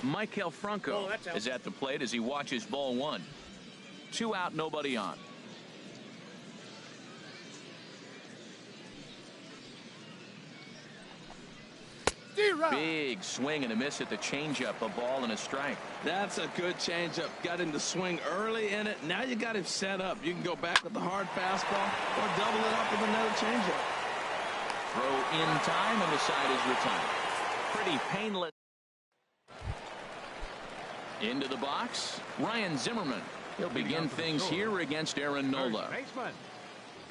Michael Franco is at the plate as he watches ball one. 2 out, nobody on. Big swing and a miss at the changeup. A ball and a strike. That's a good changeup. Got him to swing early in it. Now you got him set up. You can go back with the hard fastball or double it up with another changeup. Throw in time and the side is retired. Pretty painless. Into the box, Ryan Zimmerman. He'll begin things here against Aaron Nola. Baseman,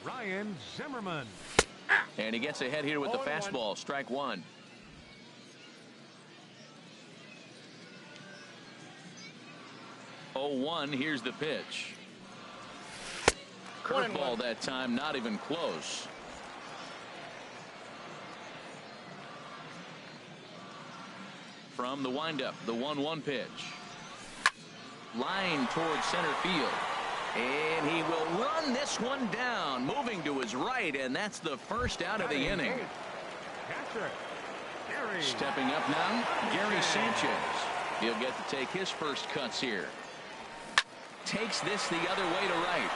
Ryan Zimmerman. And he gets ahead here with the fastball. Strike one. 0-1. Here's the pitch. Curveball that time, not even close. From the windup, the 1-1 pitch. Line towards center field. And he will run this one down, moving to his right, and that's the first out of the inning. Stepping up now, Gary Sanchez. He'll get to take his first cuts here. Takes this the other way to right.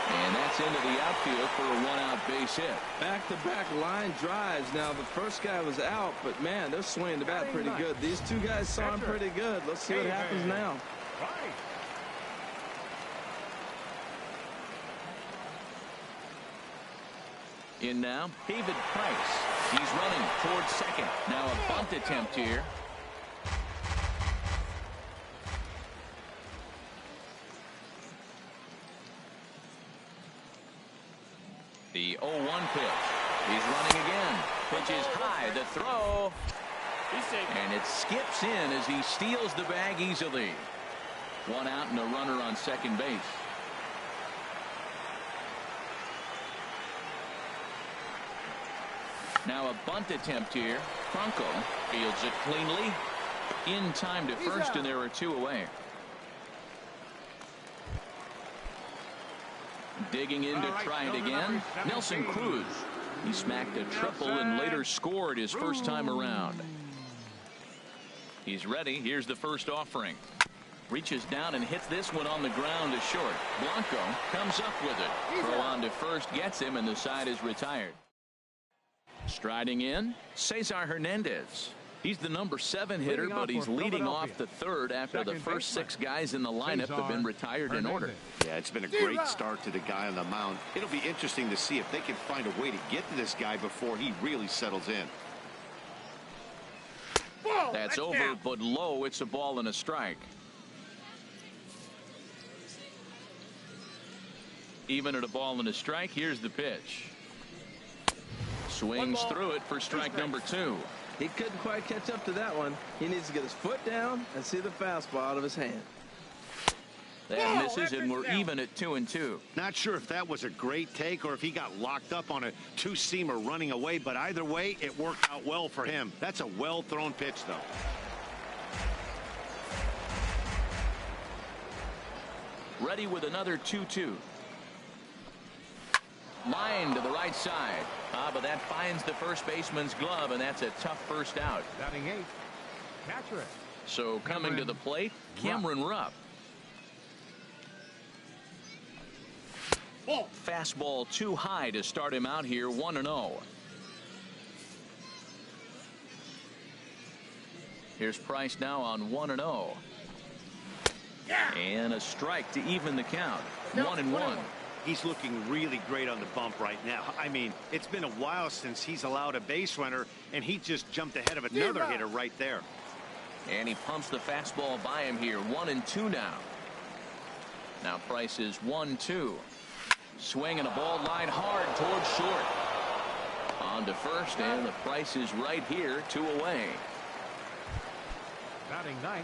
And that's into the outfield for a 1-out base hit. Back-to-back line drives. Now, the first guy was out, but, man, they're swinging the bat pretty good. These two guys saw him pretty good. Let's see what happens now. In now, David Price. He's running towards second. Now a bunt attempt here. The 0-1 pitch. He's running again. Pitch is high. The throw. And it skips in as he steals the bag easily. 1 out and a runner on second base. Now a bunt attempt here. Franco fields it cleanly. In time to first, and there are 2 away. Digging in to try it again. Nelson Cruz. He smacked a triple and later scored his first time around. He's ready. Here's the first offering. Reaches down and hits this one on the ground to short. Blanco comes up with it. Throw on to first gets him, and the side is retired. Striding in, Cesar Hernandez. He's the number 7 hitter, but he's leading off the third after the first 6 guys in the lineup have been retired in order. Yeah, it's been a great start to the guy on the mound. It'll be interesting to see if they can find a way to get to this guy before he really settles in. That's over, but low. It's a ball and a strike. Even at a ball and a strike, here's the pitch. Swings through it for strike number 2. He couldn't quite catch up to that one. He needs to get his foot down and see the fastball out of his hand. That misses, and we're even at 2-2. Not sure if that was a great take or if he got locked up on a 2-seamer running away, but either way, it worked out well for him. That's a well-thrown pitch, though. Ready with another 2-2. Line to the right side. But that finds the first baseman's glove, and that's a tough first out. Batting 8th, catcher. So coming to the plate, Cameron Rupp. Fastball too high to start him out here, 1-0. Here's Price now on 1-0. And a strike to even the count. 1-1. He's looking really great on the bump right now. I mean, it's been a while since he's allowed a base runner, and he just jumped ahead of another hitter right there. And he pumps the fastball by him here. 1-2 now. Now Price is 1-2. Swing and a ball line hard towards short. On to first, and the Price is right here, 2 away. Batting 9th.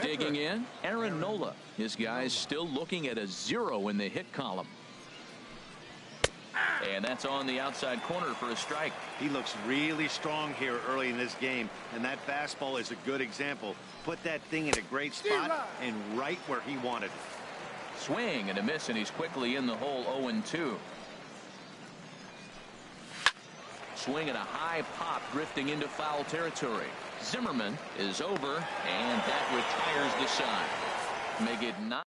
Digging in, Aaron Nola. His guy's still looking at a 0 in the hit column. And that's on the outside corner for a strike. He looks really strong here early in this game, and that fastball is a good example. Put that thing in a great spot and right where he wanted it. Swing and a miss, and he's quickly in the hole. 0-2. Swing and a high pop drifting into foul territory. Zimmerman is over, and that retires the side. Make it 9.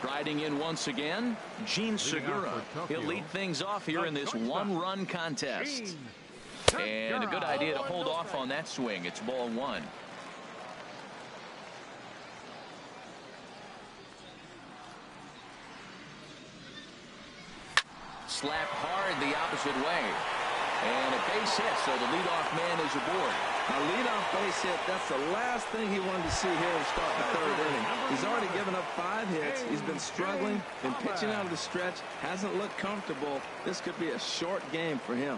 Striding in once again, Gene Segura. He'll lead things off here in this one-run contest. And a good idea to hold off on that swing. It's ball 1. Slapped hard the opposite way. And a base hit, so the leadoff man is aboard. A leadoff base hit, that's the last thing he wanted to see here to start the 3rd inning. He's already given up 5 hits. He's been struggling, been pitching out of the stretch, hasn't looked comfortable. This could be a short game for him.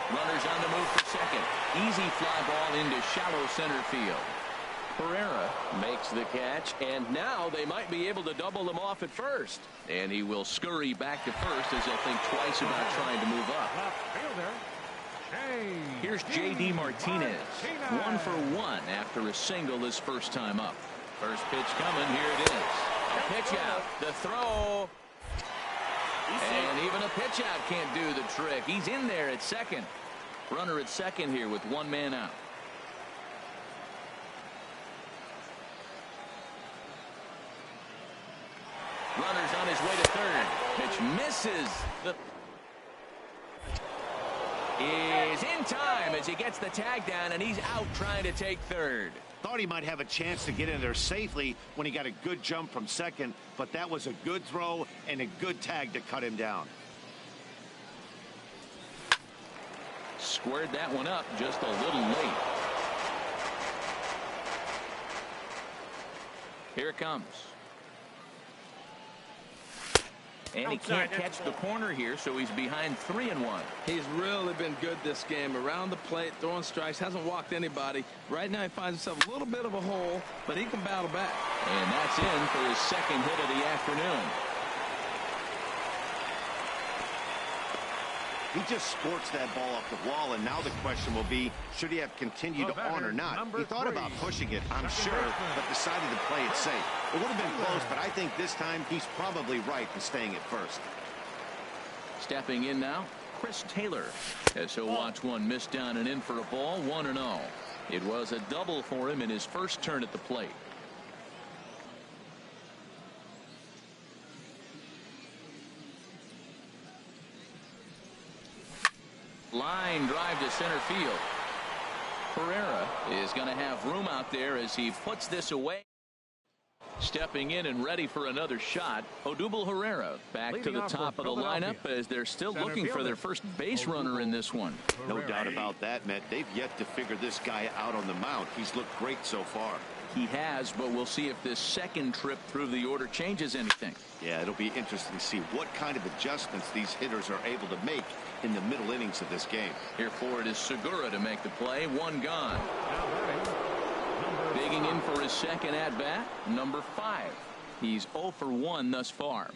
Runners on the move for second. Easy fly ball into shallow center field. Herrera makes the catch, and now they might be able to double him off at first. And he will scurry back to first as he'll think twice about trying to move up. Here's J.D. Martinez. 1 for 1 after a single his first time up. First pitch coming. Here it is. A pitch out. The throw. And even a pitch out can't do the trick. He's in there at second. Runner at second here with 1 man out. Runner's on his way to third. Pitch misses. Is in time as he gets the tag down, and he's out trying to take third. Thought he might have a chance to get in there safely when he got a good jump from second, but that was a good throw and a good tag to cut him down. Squared that one up just a little late. Here it comes. And he can't catch the corner here, so he's behind 3-1. He's really been good this game. Around the plate, throwing strikes, hasn't walked anybody. Right now he finds himself a little bit of a hole, but he can battle back. And that's in for his second hit of the afternoon. He just sports that ball up the wall, and now the question will be, should he have continued on or not? He thought about pushing it, I'm sure, but decided to play it safe. It would have been close, but I think this time he's probably right in staying at first. Stepping in now, Chris Taylor, as he'll watch one miss down and in for a ball, 1-0. It was a double for him in his first turn at the plate. Line drive to center field. Herrera is going to have room out there as he puts this away. Stepping in and ready for another shot, Odubel Herrera back to the top of the lineup as they're still looking for their first base runner in this one. No doubt about that, Matt. They've yet to figure this guy out on the mound. He's looked great so far. He has, but we'll see if this second trip through the order changes anything. Yeah, it'll be interesting to see what kind of adjustments these hitters are able to make in the middle innings of this game. Here for it is Segura to make the play. 1 gone. Digging in for his second at-bat, number 5. He's 0 for 1 thus far.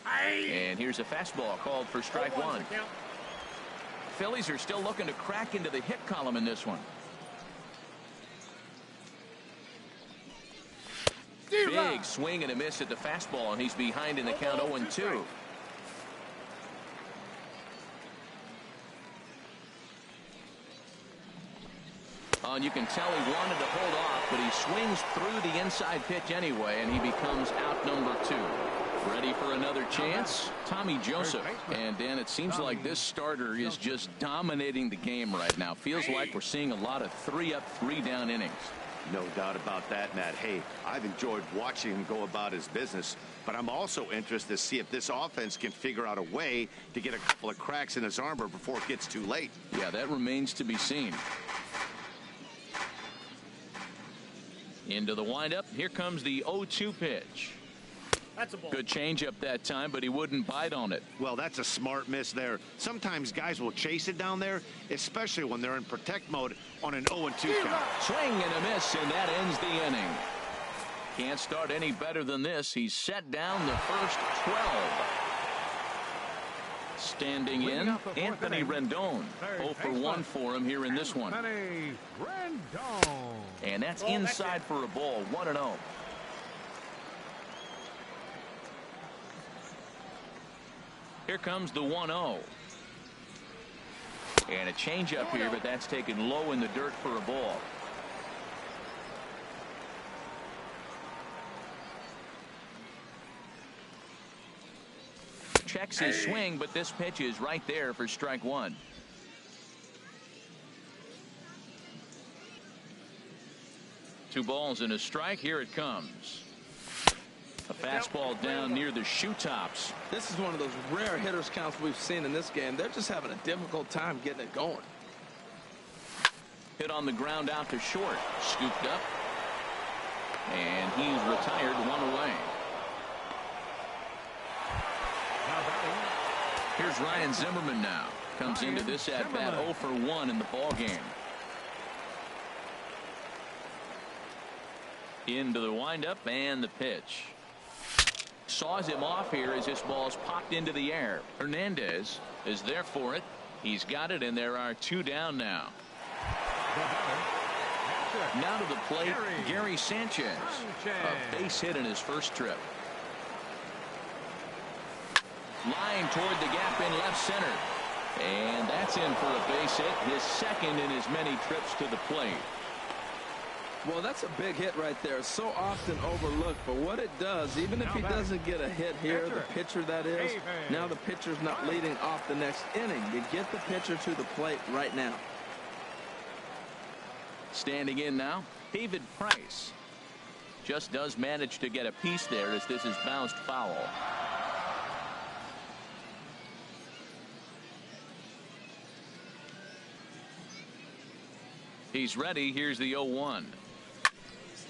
And here's a fastball called for strike 1. Phillies are still looking to crack into the hit column in this one. Big swing and a miss at the fastball, and he's behind in the count 0-2. And you can tell he wanted to hold off, but he swings through the inside pitch anyway, and he becomes out number 2. Ready for another chance? Tommy Joseph. And Dan, it seems like this starter is just dominating the game right now. Feels like we're seeing a lot of 3-up, 3-down innings. No doubt about that, Matt. Hey, I've enjoyed watching him go about his business, but I'm also interested to see if this offense can figure out a way to get a couple of cracks in his armor before it gets too late. Yeah, that remains to be seen. Into the windup. Here comes the 0-2 pitch. That's a ball. Good changeup that time, but he wouldn't bite on it. Well, that's a smart miss there. Sometimes guys will chase it down there, especially when they're in protect mode on an 0-2 count. Swing and a miss, and that ends the inning. Can't start any better than this. He's set down the first 12. Standing in, Anthony Rendon. 0 for 1 for him here in this one. And that's inside for a ball, 1-0. Here comes the 1-0. And a changeup here, but that's taken low in the dirt for a ball. Checks his swing, but this pitch is right there for strike one. Two balls and a strike. Here it comes. A fastball down near the shoe tops. This is one of those rare hitters counts we've seen in this game. They're just having a difficult time getting it going. Hit on the ground out to short. Scooped up. And he's retired, one away. Here's Ryan Zimmerman now. Comes into this at bat 0 for 1 in the ball game. Into the windup and the pitch. Saws him off here as this ball's popped into the air. Hernandez is there for it. He's got it, and there are two down now. Now to the plate, Gary Sanchez. A base hit in his first trip. Line toward the gap in left center. And that's in for a base hit, his second in as many trips to the plate. Well, that's a big hit right there. So often overlooked. But what it does, even if he doesn't get a hit here, the pitcher that is, now the pitcher's not leading off the next inning. You get the pitcher to the plate right now. Standing in now, David Price. Just does manage to get a piece there as this is bounced foul. He's ready. Here's the 0-1.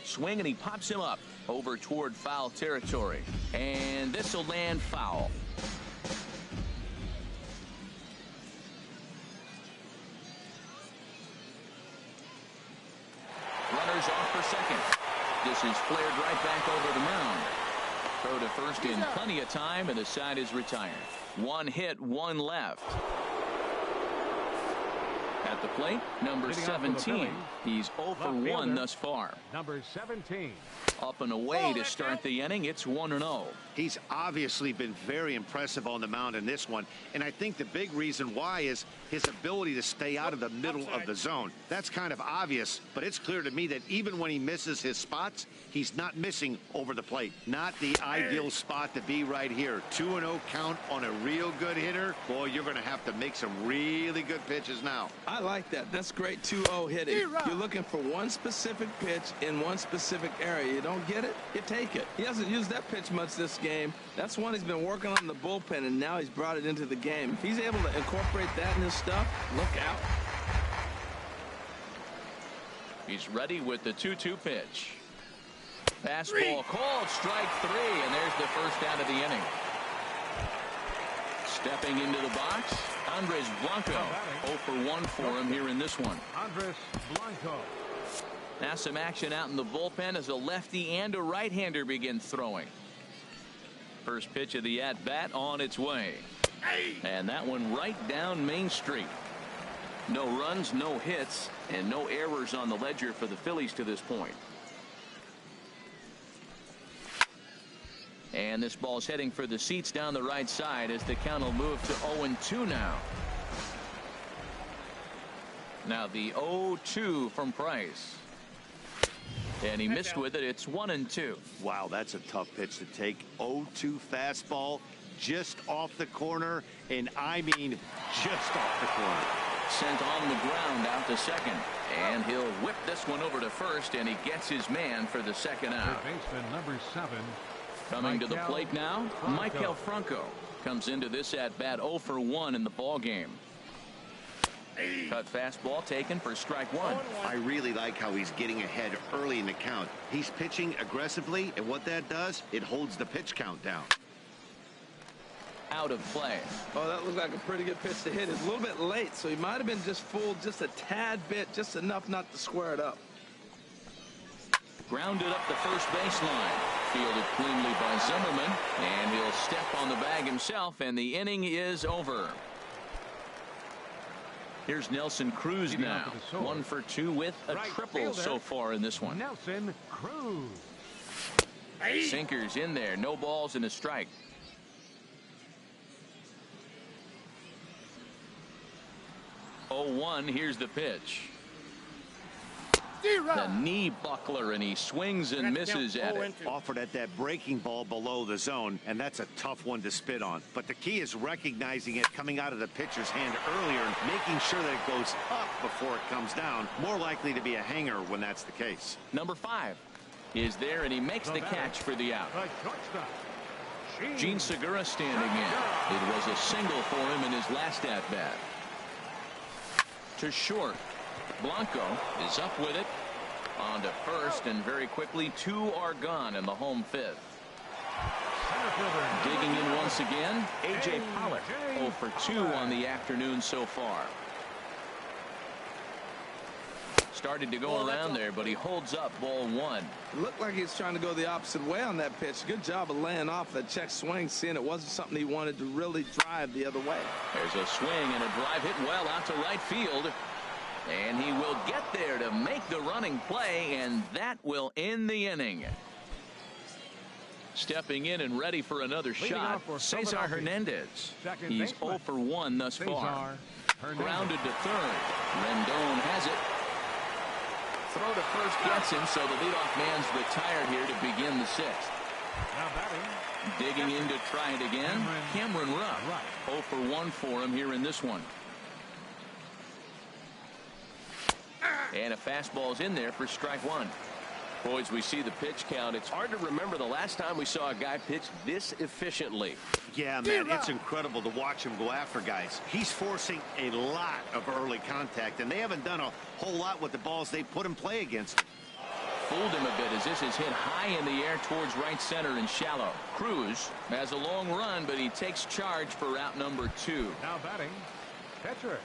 Swing, and he pops him up over toward foul territory. And this will land foul. Runners off for second. This is flared right back over the mound. Throw to first in plenty of time, and the side is retired. One hit, one left. At the plate, number 17. He's 0 for 1 thus far. Number 17. Up and away to start the inning. It's 1-0. He's obviously been very impressive on the mound in this one, and I think the big reason why is his ability to stay out of the middle of the zone. That's kind of obvious, but it's clear to me that even when he misses his spots, he's not missing over the plate. Not the ideal spot to be right here. 2-0 count on a real good hitter. Boy, you're going to have to make some really good pitches now. I like that. That's great 2-0 hitting. You're looking for one specific pitch in one specific area. You don't get it, you take it. He hasn't used that pitch much this game. That's one he's been working on in the bullpen, and now he's brought it into the game. If he's able to incorporate that in his stuff, look out. He's ready with the 2-2 pitch. Fastball called, strike 3, and there's the first out of the inning. Stepping into the box, Andres Blanco. 0 for 1 for him here in this one. Andres Blanco. Now some action out in the bullpen as a lefty and a right-hander begin throwing. First pitch of the at-bat on its way. And that one right down Main Street. No runs, no hits, and no errors on the ledger for the Phillies to this point. And this ball's heading for the seats down the right side as the count will move to 0-2 now. Now the 0-2 from Price. And he missed with it. It's 1-2. Wow, that's a tough pitch to take. 0-2 fastball just off the corner, and I mean just off the corner. Sent on the ground out to second, and he'll whip this one over to first, and he gets his man for the second out. Baseman number 7. Coming to the plate now, Maikel Franco comes into this at bat 0 for 1 in the ball game. Cut fastball taken for strike 1. I really like how he's getting ahead early in the count. He's pitching aggressively, and what that does, it holds the pitch count down. Out of play. Oh, that looked like a pretty good pitch to hit. It's a little bit late, so he might have been just fooled just a tad bit, just enough not to square it up. Grounded up the first baseline. Fielded cleanly by Zimmerman, and he'll step on the bag himself, and the inning is over. Here's Nelson Cruz now. 1 for 2 with a triple so far in this one. Nelson Cruz. Sinkers in there. No balls and a strike. 0-1. Here's the pitch. The knee buckler, and he swings and misses at it. Offered at that breaking ball below the zone, and that's a tough one to spit on. But the key is recognizing it coming out of the pitcher's hand earlier and making sure that it goes up before it comes down. More likely to be a hanger when that's the case. Number 5 is there, and he makes the catch for the out. Gene Segura standing in. It was a single for him in his last at-bat. To short. Blanco is up with it. On to first, and very quickly 2 are gone in the home 5th. Digging in once again, A.J. Pollock, 0 for 2 on the afternoon so far. Started to go around there, but he holds up, ball 1. It looked like he was trying to go the opposite way on that pitch. Good job of laying off that check swing, seeing it wasn't something he wanted to really drive the other way. There's a swing and a drive hit well out to right field. And he will get there to make the running play, and that will end the inning. Stepping in and ready for another shot, Cesar Hernandez. He's 0 for 1 thus far. Grounded to third. Rendon has it. Throw to first gets him, so the leadoff man's retired here to begin the 6th. Digging in to try it again, Cameron Rupp. 0 for 1 for him here in this one. And a fastball's in there for strike 1. Boys, we see the pitch count. It's hard to remember the last time we saw a guy pitch this efficiently. Yeah, man, it's incredible to watch him go after guys. He's forcing a lot of early contact, and they haven't done a whole lot with the balls they put in play against. Fooled him a bit as this is hit high in the air towards right center and shallow. Cruz has a long run, but he takes charge for out number 2. Now batting, catcher.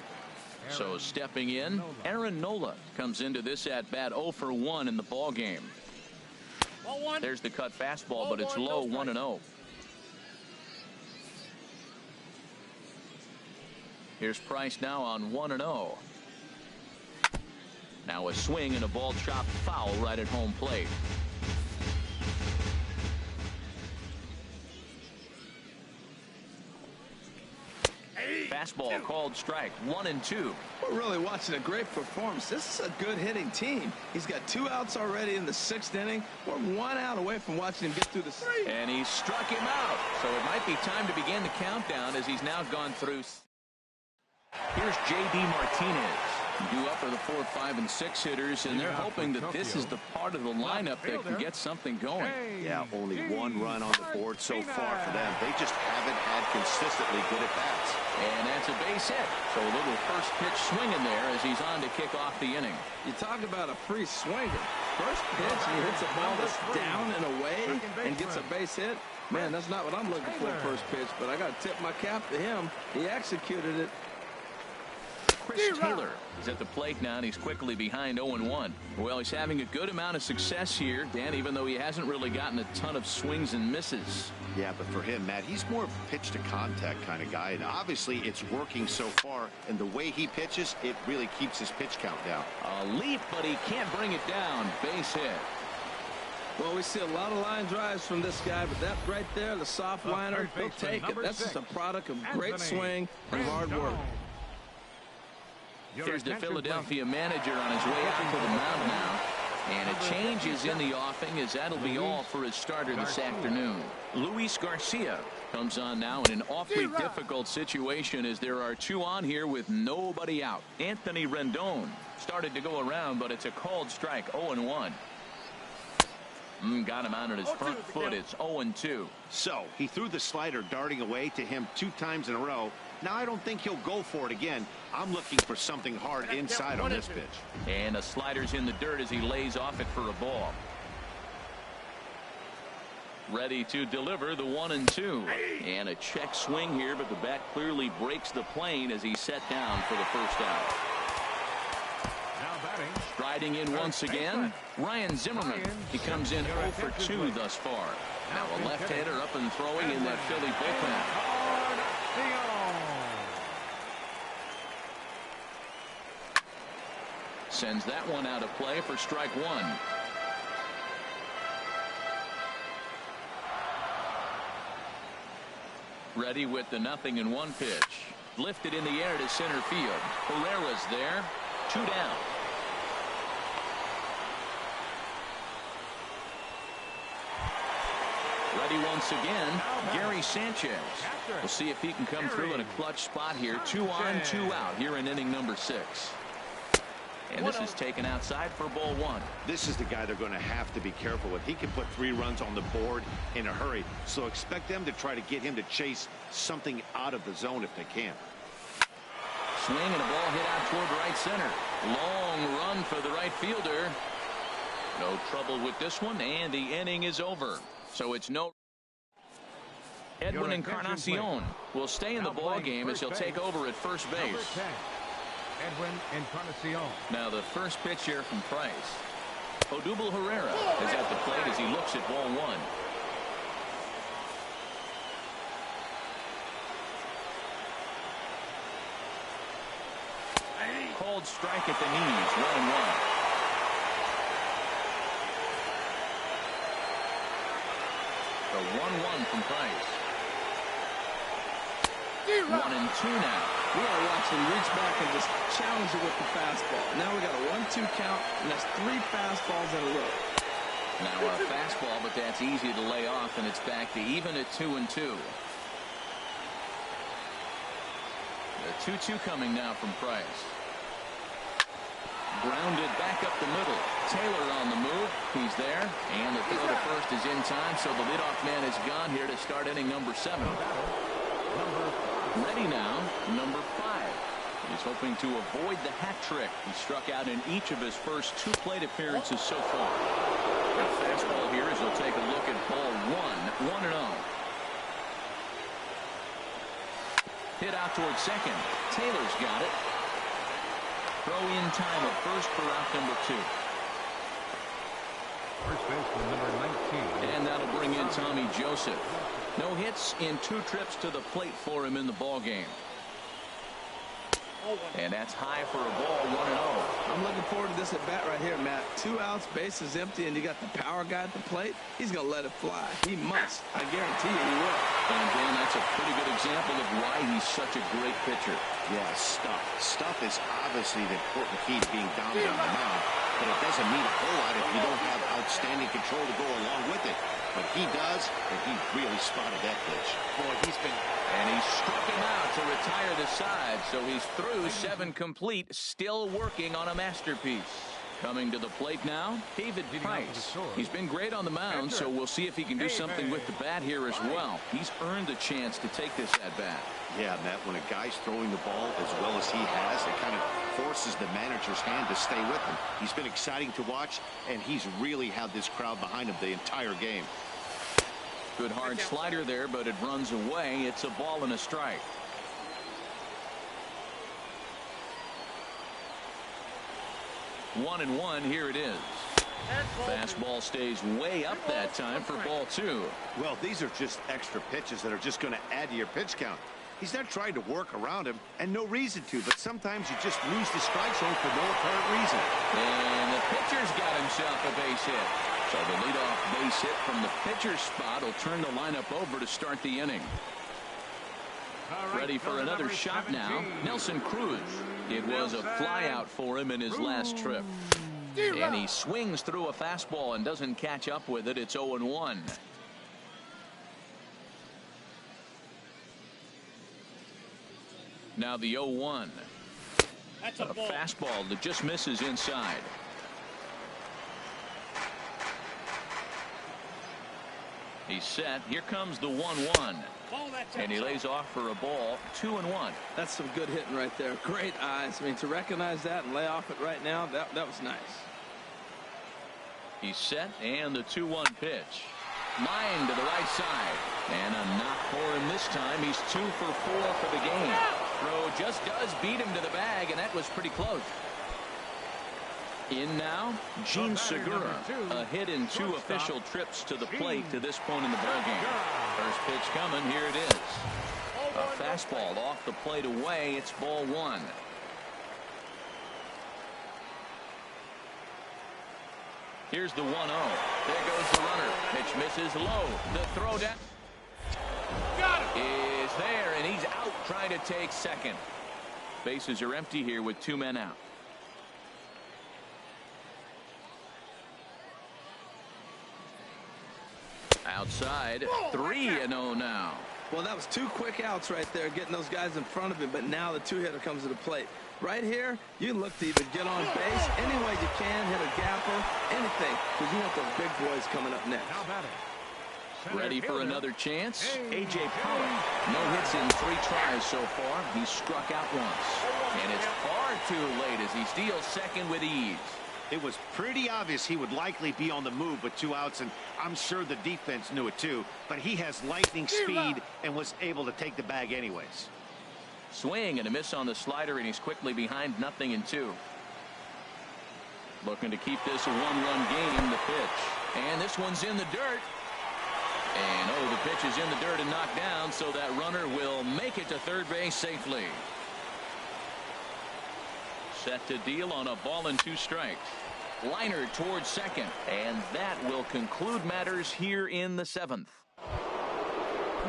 So stepping in, Aaron Nola comes into this at bat 0 for 1 in the ball game. There's the cut fastball, but it's low, 1-0. Here's Price now on 1-0. Now a swing and a ball chopped foul right at home plate. Fastball called strike, 1-2. We're really watching a great performance. This is a good hitting team. He's got 2 outs already in the 6th inning. We're 1 out away from watching him get through the 3rd. And he struck him out. So it might be time to begin the countdown as he's now gone through. Here's J.D. Martinez. Due up are the 4, 5, and 6 hitters, and they're hoping that this is the part of the lineup that can get something going. Yeah, only 1 run on the board so far for them. They just haven't had consistently good at-bats. And that's a base hit. So a little first pitch swing in there as he's on to kick off the inning. You talk about a free swinger. First pitch, he hits a ball that's down and away and gets a base hit. Man, that's not what I'm looking for first pitch, but I got to tip my cap to him. He executed it. Chris Taylor is at the plate now, and he's quickly behind 0-1. Well, he's having a good amount of success here, Dan, even though he hasn't really gotten a ton of swings and misses. Yeah, but for him, Matt, he's more of a pitch-to-contact kind of guy, and obviously it's working so far, and the way he pitches, it really keeps his pitch count down. A leap, but he can't bring it down. Base hit. Well, we see a lot of line drives from this guy, but that right there, the soft liner, he'll take it. That's just a product of great swing and hard work. Here's the Philadelphia manager on his way out to the mound now. And a change is in the offing, as that'll be all for his starter this afternoon. Luis Garcia comes on now in an awfully difficult situation as there are 2 on here with nobody out. Anthony Rendon started to go around, but it's a called strike, 0-1. Got him out on his front foot. It's 0-2. So he threw the slider darting away to him 2 times in a row. Now I don't think he'll go for it again. I'm looking for something hard inside on this pitch. And the slider's in the dirt as he lays off it for a ball. Ready to deliver the 1-2. And a check swing here, but the bat clearly breaks the plane as he's set down for the first out. Striding in once again, Ryan Zimmerman. He comes in 0 for 2 thus far. Now a left-hander up and throwing in that Philly bullpen. Sends that one out of play for strike 1. Ready with the 0-1 pitch. Lifted in the air to center field. Herrera's there. 2 down. Ready once again, Gary Sanchez. We'll see if he can come through in a clutch spot here. 2 on, 2 out here in inning number 6. And this is taken outside for ball 1. This is the guy they're going to have to be careful with. He can put 3 runs on the board in a hurry. So expect them to try to get him to chase something out of the zone if they can. Swing and a ball hit out toward right center. Long run for the right fielder. No trouble with this one, and the inning is over. So it's no. Edwin Encarnacion will stay in the ball game as he'll take over at first base. Edwin Encarnacion. Now the first pitch here from Price. Odubel Herrera is at the plate as he looks at ball 1. Called strike at the knees, 1-1. The 1-1 from Price. 1-2 now. We are watching reach back and just challenge it with the fastball. Now we got a 1-2 count, and that's 3 fastballs in a row. Now a fastball, but that's easy to lay off, and it's back to even at 2-2. The 2-2 coming now from Price. Grounded back up the middle. Taylor on the move. He's there. And the throw to first is in time, so the leadoff man is gone here to start inning number 7. Ready now, number 5. He's hoping to avoid the hat trick. He struck out in each of his first 2 plate appearances so far. The fastball here as he'll take a look at ball 1. 1-0. Hit out towards second. Taylor's got it. Throw in time at first for out number 2. First baseman number 19. And that'll bring in Tommy Joseph. No hits in 2 trips to the plate for him in the ball game. And that's high for a ball, 1-0. I'm looking forward to this at bat right here, Matt. 2 outs, bases empty, and you got the power guy at the plate. He's going to let it fly. He must. I guarantee you he will. And Dan, that's a pretty good example of why he's such a great pitcher. Yeah, stuff. Stuff is obviously the important key to being dominant on the mound, but it doesn't mean a whole lot if you don't have outstanding control to go along with it. But he does, and he really spotted that pitch. Boy, he's been... And he struck him out to retire the side, so he's through 7 complete, still working on a masterpiece. Coming to the plate now, David Price. He's been great on the mound, so we'll see if he can do something with the bat here as well. He's earned the chance to take this at bat. Yeah, Matt, when a guy's throwing the ball as well as he has, it kind of forces the manager's hand to stay with him. He's been exciting to watch, and he's really had this crowd behind him the entire game. Good hard slider there, but it runs away. It's a ball and a strike. One and one, here it is. Fastball stays way up that time for ball 2. Well, these are just extra pitches that are just going to add to your pitch count. He's not trying to work around him, and no reason to, but sometimes you just lose the strike zone for no apparent reason. And the pitcher's got himself a base hit. So the leadoff base hit from the pitcher's spot will turn the lineup over to start the inning. Ready for another shot now, Nelson Cruz. It was a flyout for him in his last trip. And he swings through a fastball and doesn't catch up with it. It's 0-1. Now the 0-1. A fastball that just misses inside. He's set. Here comes the 1-1. And he lays off for a ball. 2-1. That's some good hitting right there. Great eyes. I mean, to recognize that and lay off it right now, that was nice. He's set, and the 2-1 pitch. Line to the right side. And a knock for him this time. He's 2 for 4 for the game. Throw just does beat him to the bag, and that was pretty close. In now, Gene Segura. A hit in 2 official trips to the plate to this point in the ballgame. First pitch coming. Here it is. A fastball off the plate away. It's ball 1. Here's the 1-0. There goes the runner. Pitch misses low. The throw down is there, and he's out trying to take second. Bases are empty here with 2 men out. Outside, 3-0 now. Well, that was 2 quick outs right there, getting those guys in front of him, but now the 2-hitter comes to the plate. Right here, you look to either get on base any way you can, hit a gapper, anything, because you want those big boys coming up next. Ready for another chance? A.J. Pollock. No hits in 3 tries so far. He struck out once. And it's far too late as he steals second with ease. It was pretty obvious he would likely be on the move with 2 outs, and I'm sure the defense knew it too. But he has lightning speed and was able to take the bag anyways. Swing and a miss on the slider, and he's quickly behind 0-2. Looking to keep this a 1-run game, the pitch. And this one's in the dirt. And the pitch is in the dirt and knocked down, so that runner will make it to third base safely. Set to deal on a ball and 2 strikes. Liner towards second, and that will conclude matters here in the 7th.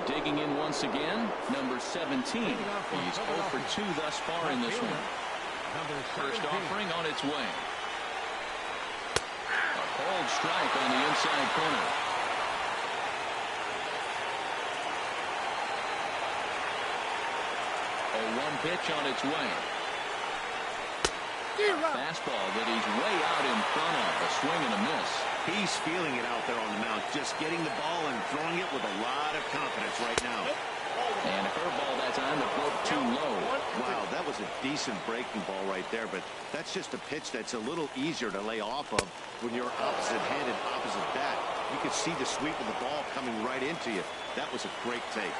Digging in once again, number 17. He's 0 for 2 thus far in this one. First offering on its way. A cold strike on the inside corner. A 1 pitch on its way. Fastball that he's way out in front of. A swing and a miss. He's feeling it out there on the mound, just getting the ball and throwing it with a lot of confidence right now. And a curveball that time that broke too low. Wow, that was a decent breaking ball right there, but that's just a pitch that's a little easier to lay off of when you're opposite-handed, opposite bat. You could see the sweep of the ball coming right into you. That was a great take.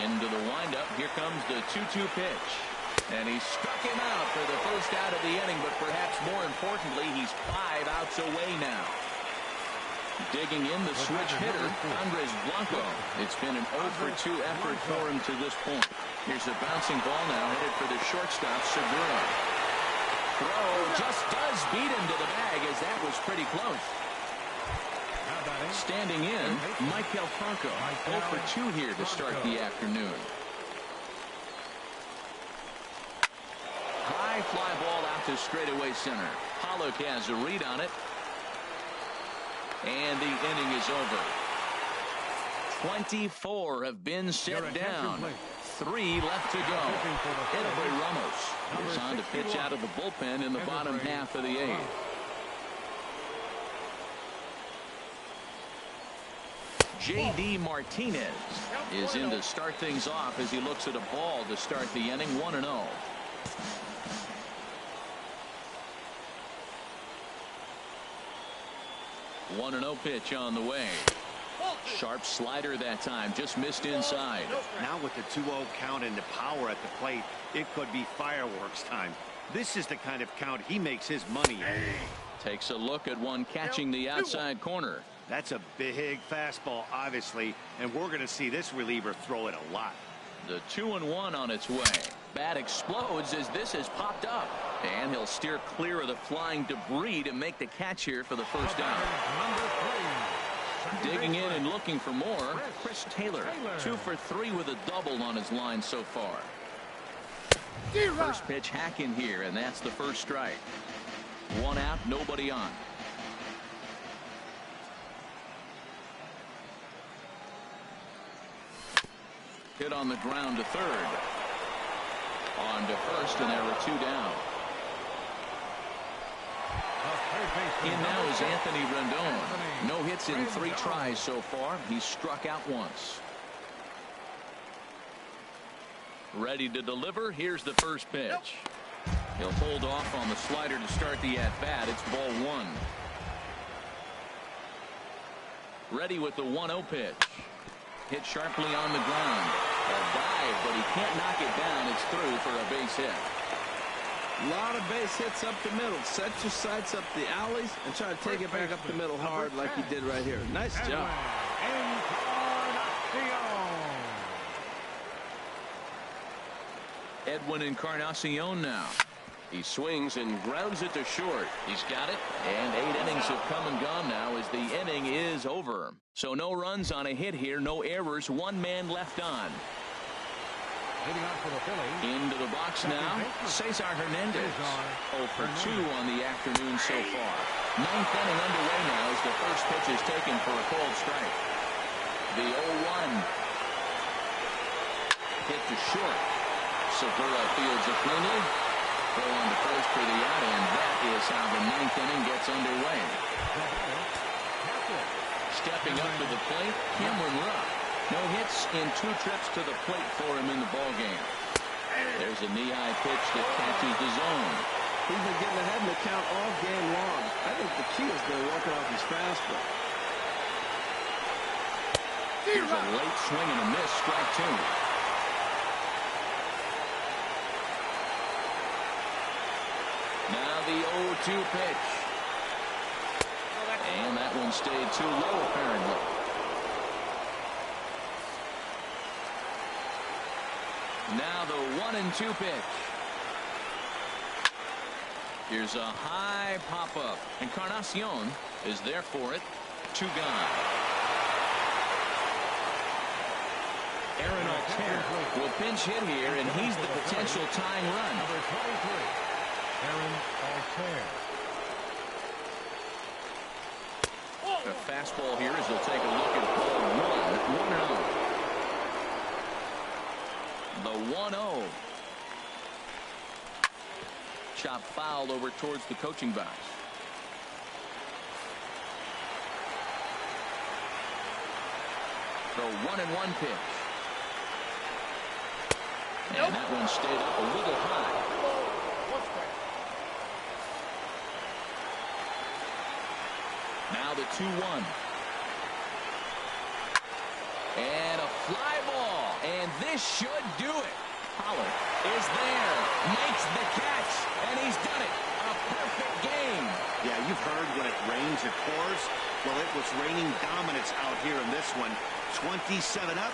Into the windup. Here comes the 2-2 pitch. And he struck him out for the first out of the inning, but perhaps more importantly, he's 5 outs away now. Digging in the switch hitter, Andres Blanco. It's been an 0 for 2 effort for him to this point. Here's a bouncing ball now headed for the shortstop, Segura. Throw just does beat him to the bag, as that was pretty close. Standing in, Michael Franco. 0 for 2 here to start the afternoon. High fly ball out to straightaway center. Pollock has a read on it. And the inning is over. 24 have been set down. 3 left to go. Edwin Ramos is on to pitch out of the bullpen in the bottom half of the 8th. J.D. Martinez is in to start things off as he looks at a ball to start the inning. 1-0. 1-0 pitch on the way. Sharp slider that time, just missed inside. Now with the 2-0 count and the power at the plate, it could be fireworks time. This is the kind of count he makes his money in. Takes a look at one catching the outside corner. That's a big fastball, obviously, and we're going to see this reliever throw it a lot. The 2-1 on its way. Bat explodes as this has popped up. And he'll steer clear of the flying debris to make the catch here for the first out. Digging in and looking for more, Chris Taylor. 2 for 3 with a double on his line so far. First pitch hack in here, and that's the first strike. 1 out, nobody on. Hit on the ground to third. On to first, and there are 2 down. In now is Anthony Rendon. No hits in 3 tries so far. He's struck out once. Ready to deliver. Here's the first pitch. He'll hold off on the slider to start the at-bat. It's ball 1. Ready with the 1-0 pitch. Hit sharply on the ground. A dive, but he can't knock it down. It's through for a base hit. A lot of base hits up the middle. Set your sights up the alleys and try to take it back up the middle hard like he did right here. Nice job. Edwin Encarnacion now. He swings and grounds it to short. He's got it, and 8 innings have come and gone now as the inning is over. So no runs on a hit here, no errors, 1 man left on. Leading off for the Phillies. Into the box now, Cesar Hernandez. 0 for 2 on the afternoon so far. Ninth inning underway now as the first pitch is taken for a cold strike. The 0-1. Hit to short. Segura fields it cleanly. Throw on to first for the out, and that is how the ninth inning gets underway. Stepping up to the plate, Cameron Rupp. No hits in 2 trips to the plate for him in the ballgame. There's a knee-high pitch that catches the zone. He's been getting ahead in the count all game long. I think the key has been working off his fastball. Here's a late swing and a miss, strike 2. Now the 0-2 pitch. And that one stayed too low, apparently. Now the 1-2 pitch. Here's a high pop-up. Encarnacion is there for it. 2 gone. Aaron Altair will pinch hit here, and he's the potential tying run. Number 23, Aaron Altair. A fastball here as they'll take a look at ball 1. 1-0. The 1-0. Chop foul over towards the coaching box. The 1-1 pitch. And that one stayed up a little high. Now the 2-1. And a fly ball. And this should do it. Pollard is there. Makes the catch. And he's done it. A perfect game. Yeah, you've heard when it rains, it pours. Well, it was raining dominance out here in this one. 27 up,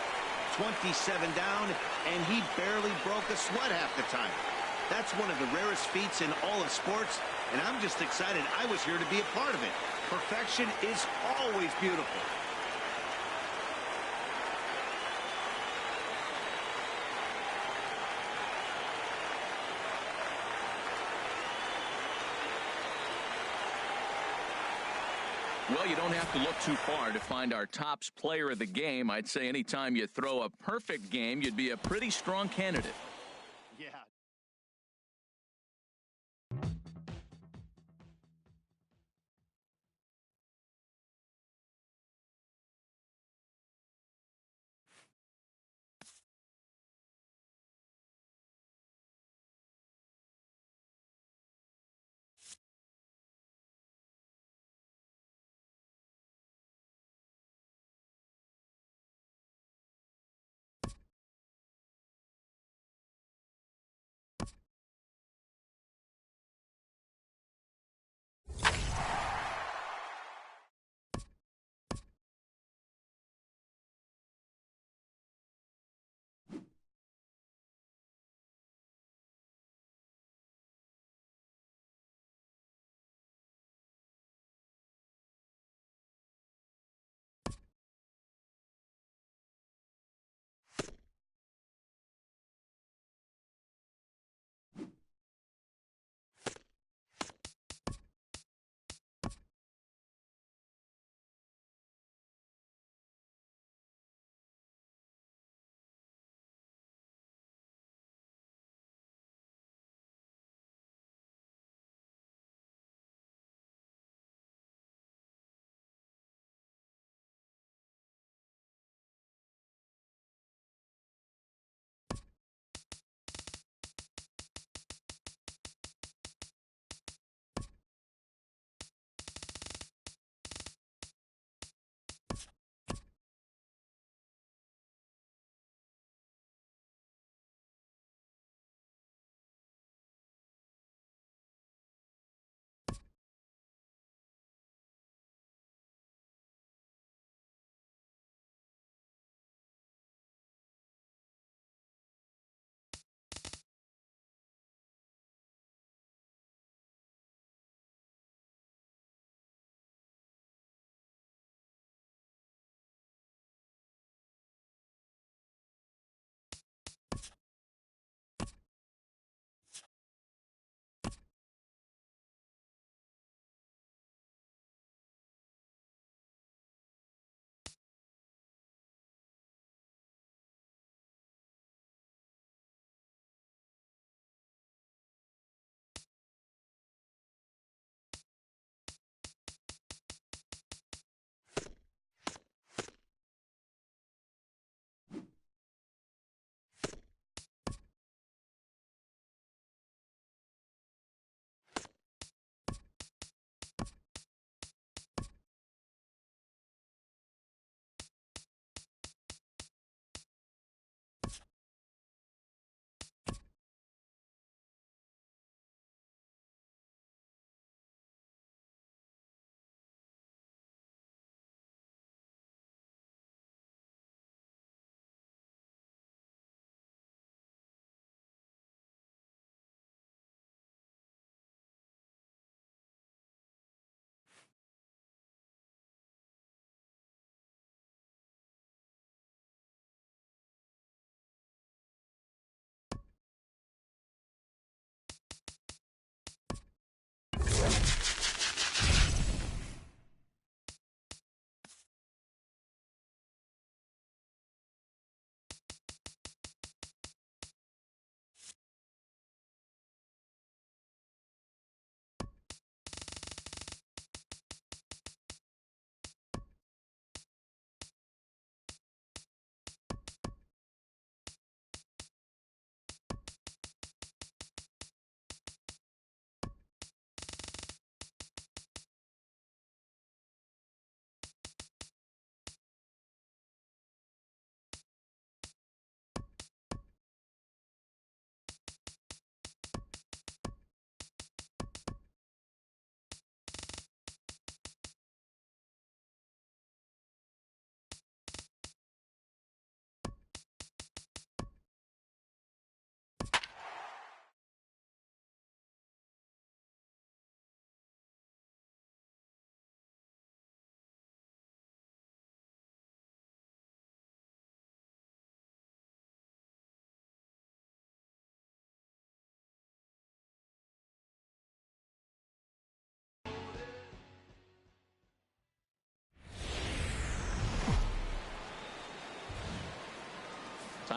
27 down, and he barely broke a sweat half the time. That's one of the rarest feats in all of sports, and I'm just excited I was here to be a part of it. Perfection is always beautiful. Well, you don't have to look too far to find our tops player of the game. I'd say anytime you throw a perfect game, you'd be a pretty strong candidate. Yeah.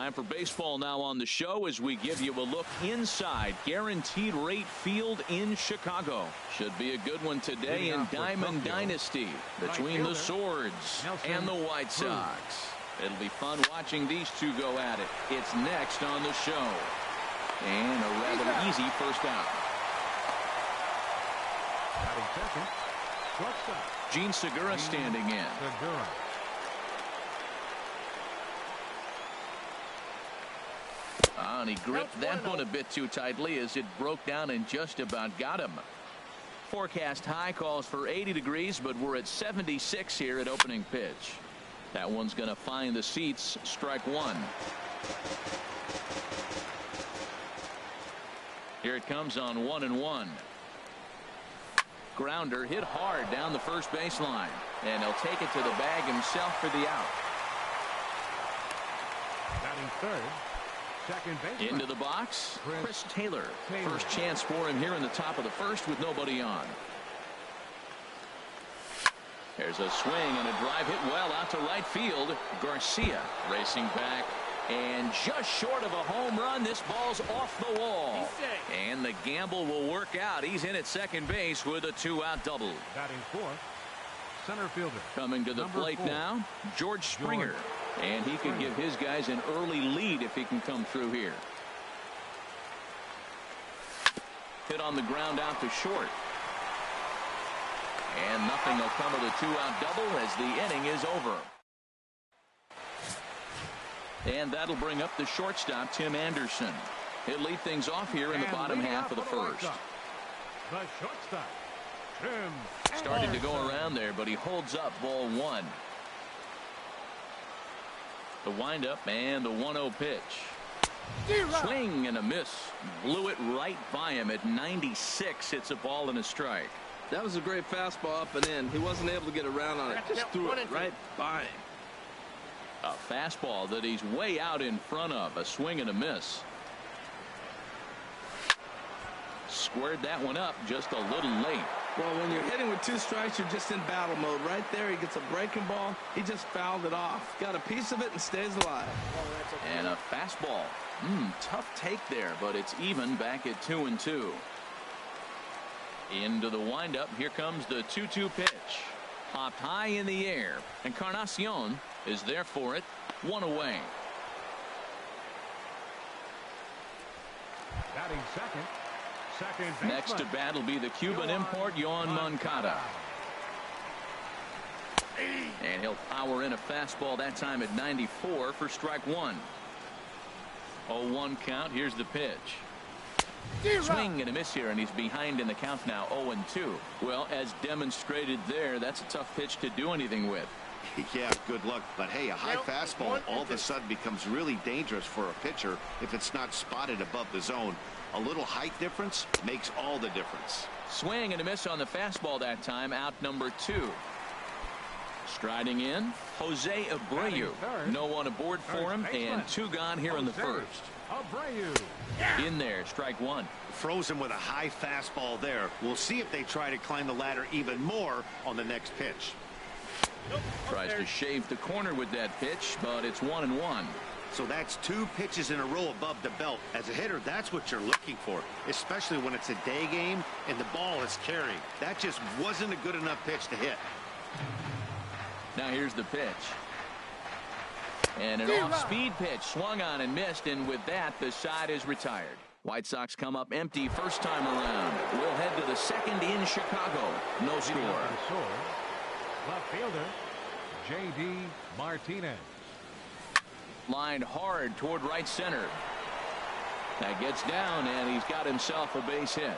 Time for baseball now on the show as we give you a look inside Guaranteed Rate Field in Chicago. Should be a good one today in Diamond Dynasty between the Swords and the White Sox. It'll be fun watching these two go at it. It's next on the show. And a rather easy first out. Second, shortstop. Gene Segura standing in. Segura. And he gripped that one a bit too tightly as it broke down and just about got him. Forecast high calls for 80 degrees, but we're at 76 here at opening pitch. That one's going to find the seats. Strike one. Here it comes on 1-1. Grounder hit hard down the first baseline, and he'll take it to the bag himself for the out. Batting third. Second base. Into the box, Chris Taylor. First chance for him here in the top of the first with nobody on. There's a swing and a drive hit well out to right field. Garcia racing back, and just short of a home run. This ball's off the wall, and the gamble will work out. He's in at second base with a 2-out double. Batting fourth, center fielder. Coming to the plate now, George Springer. And he could give his guys an early lead if he can come through here. Hit on the ground out to short. And nothing will come of the 2-out double as the inning is over. And that'll bring up the shortstop, Tim Anderson. He'll lead things off here in the bottom half of the first. The shortstop, Tim Started to go around there, but he holds up ball one. The windup and the 1-0 pitch. Swing and a miss. Blew it right by him at 96. It's a ball and a strike. That was a great fastball up and in. He wasn't able to get around on it. Just threw it right by him. A fastball that he's way out in front of. A swing and a miss. Squared that one up just a little late. Well, when you're hitting with 2 strikes, you're just in battle mode. Right there, he gets a breaking ball. He just fouled it off. Got a piece of it and stays alive. And a fastball. Tough take there, but it's even back at 2-2. Into the windup. Here comes the 2-2 pitch. Popped high in the air. Encarnacion is there for it. One away. batting second. Next to bat will be the Cuban import, Yoan Moncada. And he'll power in a fastball that time at 94 for strike one. 0-1 count. Here's the pitch. Swing and a miss here, and he's behind in the count now, 0-2. Well, as demonstrated there, that's a tough pitch to do anything with. Yeah, good luck. But hey, a high fastball all of a sudden becomes really dangerous for a pitcher if it's not spotted above the zone. A little height difference makes all the difference. Swing and a miss on the fastball that time, out number 2. Striding in, Jose Abreu. No one aboard for him, and 2 gone here in the first. In there, strike one. Frozen with a high fastball there. We'll see if they try to climb the ladder even more on the next pitch. Tries to shave the corner with that pitch, but it's 1-1. So that's 2 pitches in a row above the belt. As a hitter, that's what you're looking for, especially when it's a day game and the ball is carrying. That just wasn't a good enough pitch to hit. Now here's the pitch. And an off-speed pitch swung on and missed, and with that, the side is retired. White Sox come up empty first time around. We'll head to the second in Chicago. No score. Left fielder, J.D. Martinez. Lined hard toward right center. That gets down, and he's got himself a base hit.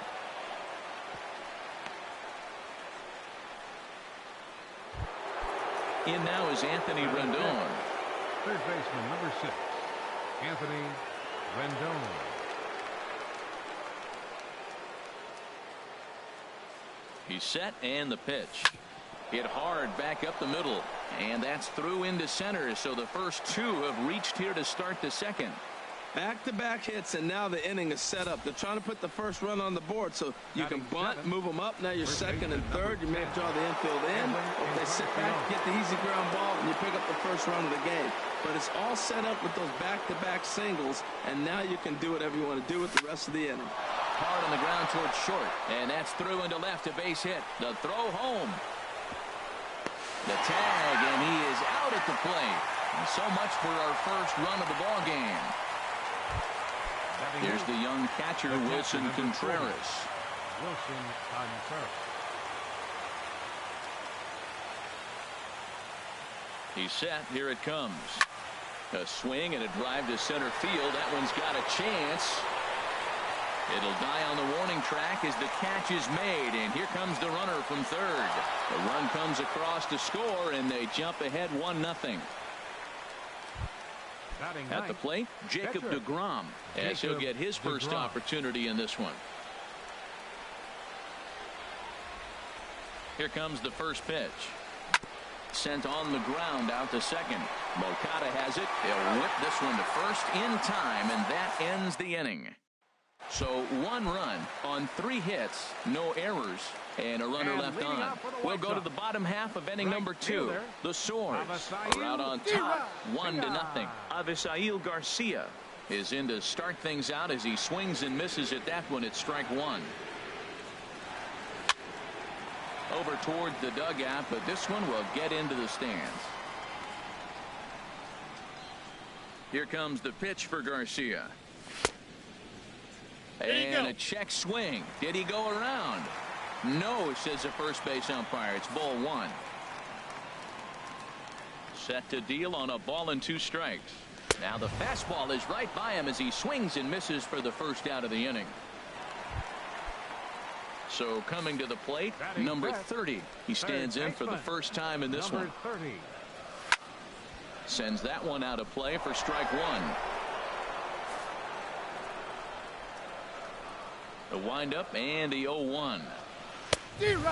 In now is Anthony Rendon. Third baseman, number 6, Anthony Rendon. He's set, and the pitch. Hit hard back up the middle, and that's through into center. So the first 2 have reached here to start the second. Back-to-back hits, and now the inning is set up. They're trying to put the first run on the board, so you can bunt, move them up. Now you're second and third. You may draw the infield in. If they sit back, get the easy ground ball, and you pick up the first run of the game. but it's all set up with those back-to-back singles, and now you can do whatever you want to do with the rest of the inning. Hard on the ground towards short, and that's through into left, a base hit. The throw home. The tag, and he is out at the plate. And so much for our first run of the ball game. Here's the young catcher, Wilson Contreras. Wilson Contreras. He's set. Here it comes. A swing and a drive to center field. That one's got a chance. It'll die on the warning track as the catch is made, and here comes the runner from third. The run comes across to score, and they jump ahead 1-0. At the plate, Jacob deGrom, as he'll get his first opportunity in this one. Here comes the first pitch. Sent on the ground out to second. Moncada has it. He'll whip this one to first in time, and that ends the inning. So 1 run on 3 hits, no errors, and a runner left on. We'll go to the bottom half of inning number 2. The Soars are out on top, 1-0. Avisail Garcia is in to start things out as he swings and misses at that one at strike 1. Over towards the dugout, but this one will get into the stands. Here comes the pitch for Garcia. And a check swing. Did he go around? No, says the first base umpire. It's ball 1. Set to deal on a ball and 2 strikes. Now the fastball is right by him as he swings and misses for the first out of the inning. So coming to the plate, number 30. He stands in for the first time in this one. Sends that one out of play for strike 1. The windup and the 0-1.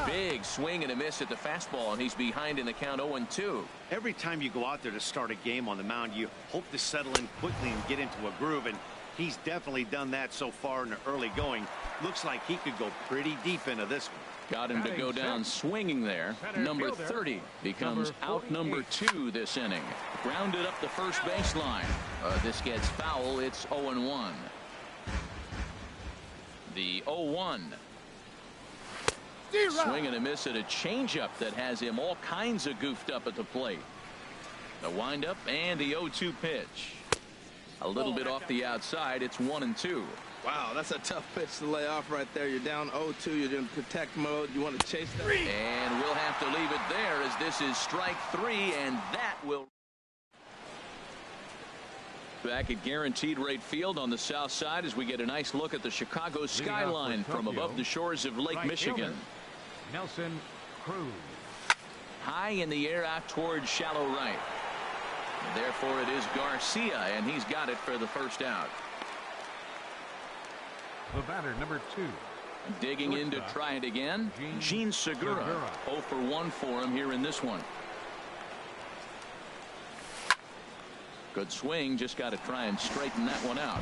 Big swing and a miss at the fastball, and he's behind in the count 0-2. Every time you go out there to start a game on the mound, you hope to settle in quickly and get into a groove, and he's definitely done that so far in the early going. Looks like he could go pretty deep into this one. Got him to go down swinging there. Number 30 becomes out number 2 this inning. Grounded up the first baseline. This gets foul. It's 0-1. The 0-1. Swing and a miss at a changeup that has him all kinds of goofed up at the plate. The windup and the 0-2 pitch. A little bit off the outside. It's 1-2. Wow, that's a tough pitch to lay off right there. You're down 0-2. You're in protect mode. You want to chase that. And we'll have to leave it there as this is strike 3, and that will. Back at Guaranteed Rate Field on the south side as we get a nice look at the Chicago skyline from above the shores of Lake Michigan. Nelson Cruz. High in the air out towards shallow right. Therefore it is Garcia, and he's got it for the first out. The batter, number 2. Digging in to try it again, Gene Segura. 0 for 1 for him here in this one. Good swing, just got to try and straighten that one out.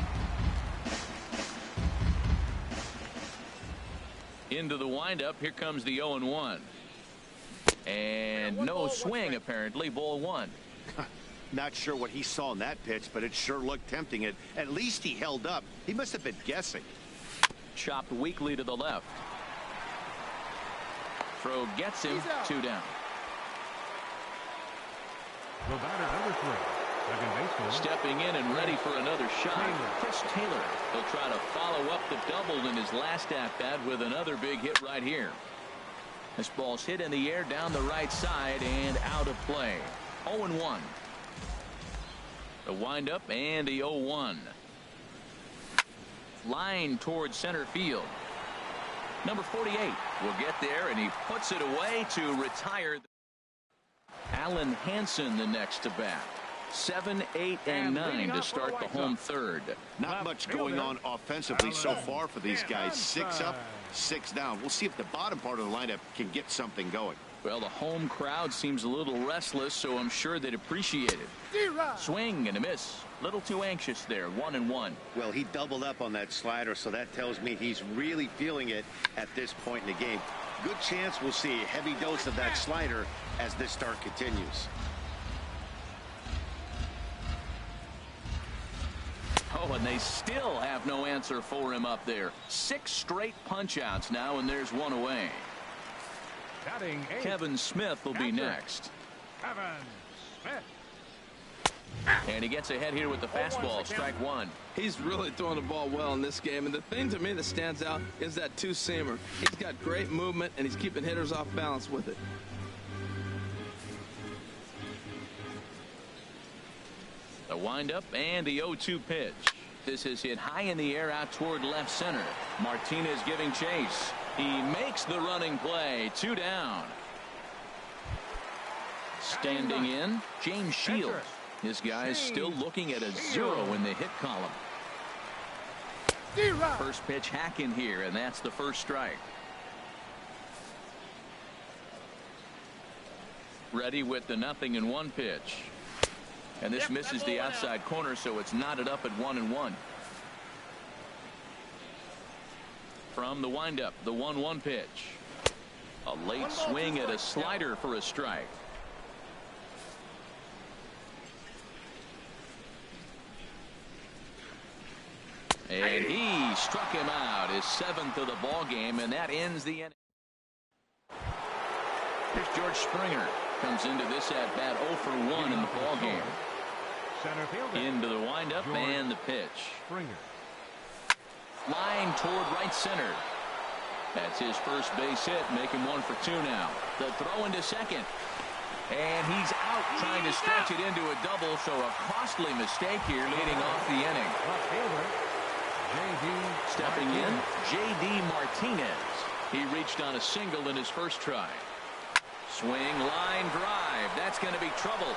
Into the windup, here comes the 0-1. And no swing apparently, ball 1. Not sure what he saw in that pitch, but it sure looked tempting. At least he held up. He must have been guessing. Chopped weakly to the left. Throw gets him, 2 down. The batter, number 3. Second baseman. Stepping in and ready for another shot. Chris Taylor. He'll try to follow up the double in his last at-bat with another big hit right here. This ball's hit in the air down the right side and out of play. 0-1. The windup and the 0-1. Line towards center field. Number 48 will get there, and he puts it away to retire. Alan Hansen the next to bat. 7, 8, and 9 to start the home third. Not much going on offensively so far for these guys. 6 up, 6 down. We'll see if the bottom part of the lineup can get something going. Well, the home crowd seems a little restless, so I'm sure they'd appreciate it. Swing and a miss. Little too anxious there. 1-1. Well, he doubled up on that slider, so that tells me he's really feeling it at this point in the game. Good chance we'll see a heavy dose of that slider as this start continues. Oh, and they still have no answer for him up there. 6 straight punch-outs now, and there's one away. Kevin Smith will be next. Kevin Smith. And he gets ahead here with the fastball, strike one. He's really throwing the ball well in this game, and the thing to me that stands out is that two-seamer. He's got great movement, and he's keeping hitters off balance with it. The windup and the 0-2 pitch. This is hit high in the air out toward left center. Martinez giving chase. He makes the running play. 2 down. Standing in, James Shields. This guy is still looking at a 0 in the hit column. First pitch hack in here, and that's the first strike. Ready with the 0-1 pitch. And this misses the outside corner, so it's knotted up at 1-1. From the windup, the 1-1 pitch. A late swing at a slider for a strike. And he struck him out, his 7th of the ball game, and that ends the inning. Here's George Springer. Comes into this at bat 0 for 1 in the ball game. Center fielder. Into the windup and the pitch. Springer. Flying toward right center. That's his first base hit, making 1 for 2 now. The throw into second. And he's out trying to stretch it into a double, so a costly mistake here leading off the inning. Left fielder. Stepping in, J.D. Martinez. He reached on a single in his first try. Swing, line drive. That's going to be trouble.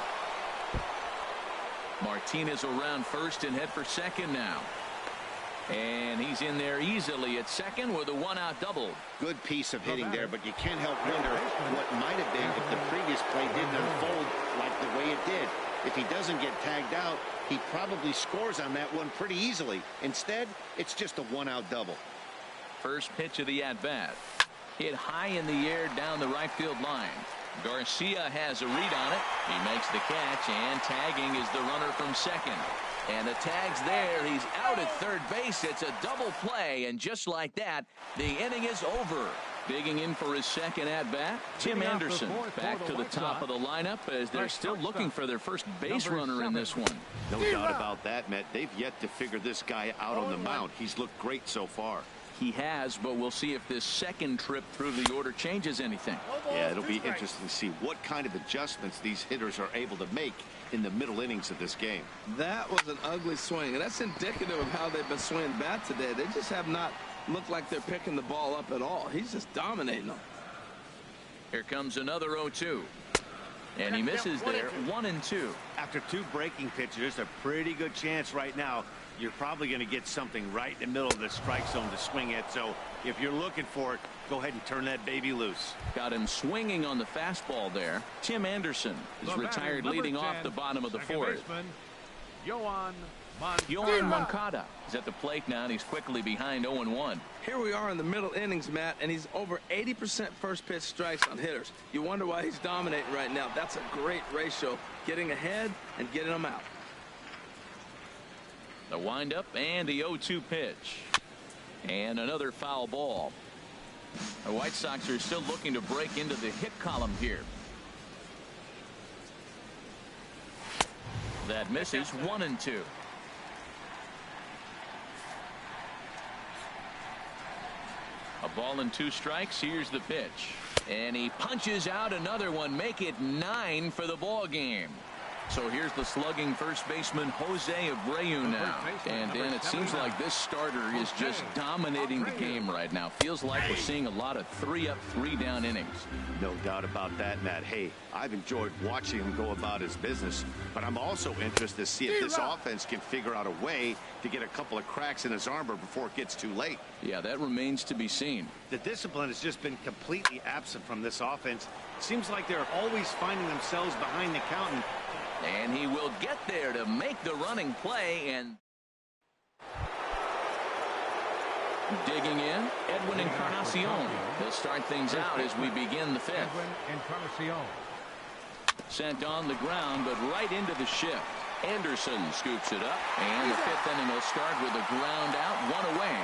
Martinez around first and head for second now. And he's in there easily at second with a 1-out double. Good piece of hitting there, but you can't help wonder what might have been if the previous play didn't unfold like the way it did. If he doesn't get tagged out, he probably scores on that one pretty easily. Instead, it's just a 1-out double. First pitch of the at-bat. Hit high in the air down the right field line. Garcia has a read on it. He makes the catch, and tagging is the runner from second. And the tag's there. He's out at third base. It's a double play, and just like that, the inning is over. Digging in for his second at-bat, Tim Anderson back to the top of the lineup as they're still looking for their first base runner in this one. No doubt about that, Matt. They've yet to figure this guy out on the mound. He's looked great so far. He has, but we'll see if this second trip through the order changes anything. Yeah, it'll be interesting to see what kind of adjustments these hitters are able to make in the middle innings of this game. That was an ugly swing, and that's indicative of how they've been swinging bat today. They just have not looked like they're picking the ball up at all. He's just dominating them. Here comes another 0-2. And he misses there, 1-2. After 2 breaking pitches, there's a pretty good chance right now you're probably going to get something right in the middle of the strike zone to swing at. So if you're looking for it, go ahead and turn that baby loose. Got him swinging on the fastball there. Tim Anderson is retired leading off the bottom of the 4th. Yohan Moncada is at the plate now, and he's quickly behind 0-1. Here we are in the middle innings, Matt, and he's over 80% first pitch strikes on hitters. You wonder why he's dominating right now. That's a great ratio, getting ahead and getting them out. The windup and the 0-2 pitch. And another foul ball. The White Sox are still looking to break into the hit column here. That misses, 1-2. A ball and 2 strikes. Here's the pitch. And he punches out another one. Make it 9 for the ball game. So here's the slugging first baseman Jose Abreu now. And Dan, it seems like this starter is just dominating the game right now. Feels like we're seeing a lot of 3-up, 3-down innings. No doubt about that, Matt. Hey, I've enjoyed watching him go about his business, but I'm also interested to see if this offense can figure out a way to get a couple of cracks in his armor before it gets too late. Yeah, that remains to be seen. The discipline has just been completely absent from this offense. It seems like they're always finding themselves behind the count. And he will get there to make the running play. And digging in, Edwin Encarnacion. He'll start things out as we begin the 5th. Encarnacion. Sent on the ground, but right into the shift. Anderson scoops it up, and the fifth inning will start with a ground out, one away.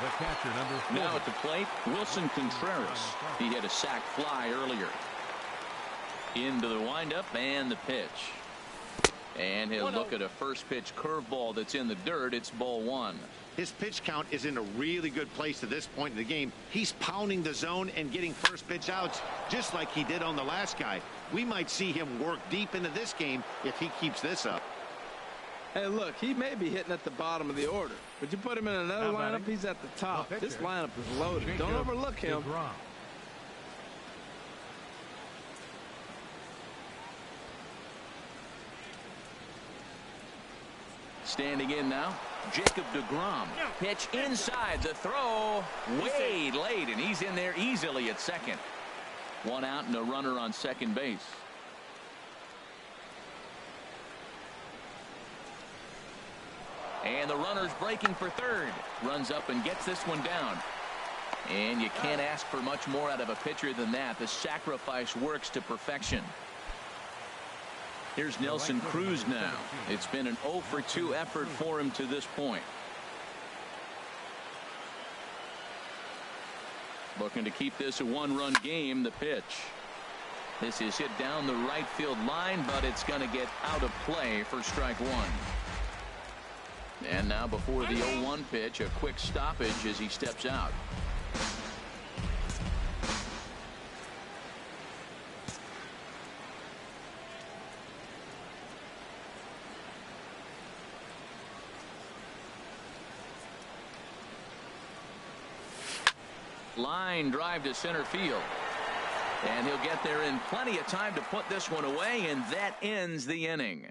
The catcher, number 4. Now at the plate, Wilson Contreras. He hit a sac fly earlier. Into the windup and the pitch. And he'll look at a first pitch curveball that's in the dirt. It's ball 1. His pitch count is in a really good place at this point in the game. He's pounding the zone and getting first pitch outs just like he did on the last guy. We might see him work deep into this game if he keeps this up. Hey, look, he may be hitting at the bottom of the order, but you put him in another lineup, he's at the top. This lineup is loaded. Don't overlook him. Standing in now, Jacob deGrom. Pitch inside, the throw way late, and he's in there easily at second. One out and a runner on second base. And the runner's breaking for third. Runs up and gets this one down. And you can't ask for much more out of a pitcher than that. The sacrifice works to perfection. Here's Nelson Cruz now. It's been an 0 for 2 effort for him to this point. Looking to keep this a one-run game. The pitch. This is hit down the right field line, but it's going to get out of play for strike 1. And now before the 0-1 pitch, a quick stoppage as he steps out. Line drive to center field. And he'll get there in plenty of time to put this one away, and that ends the inning.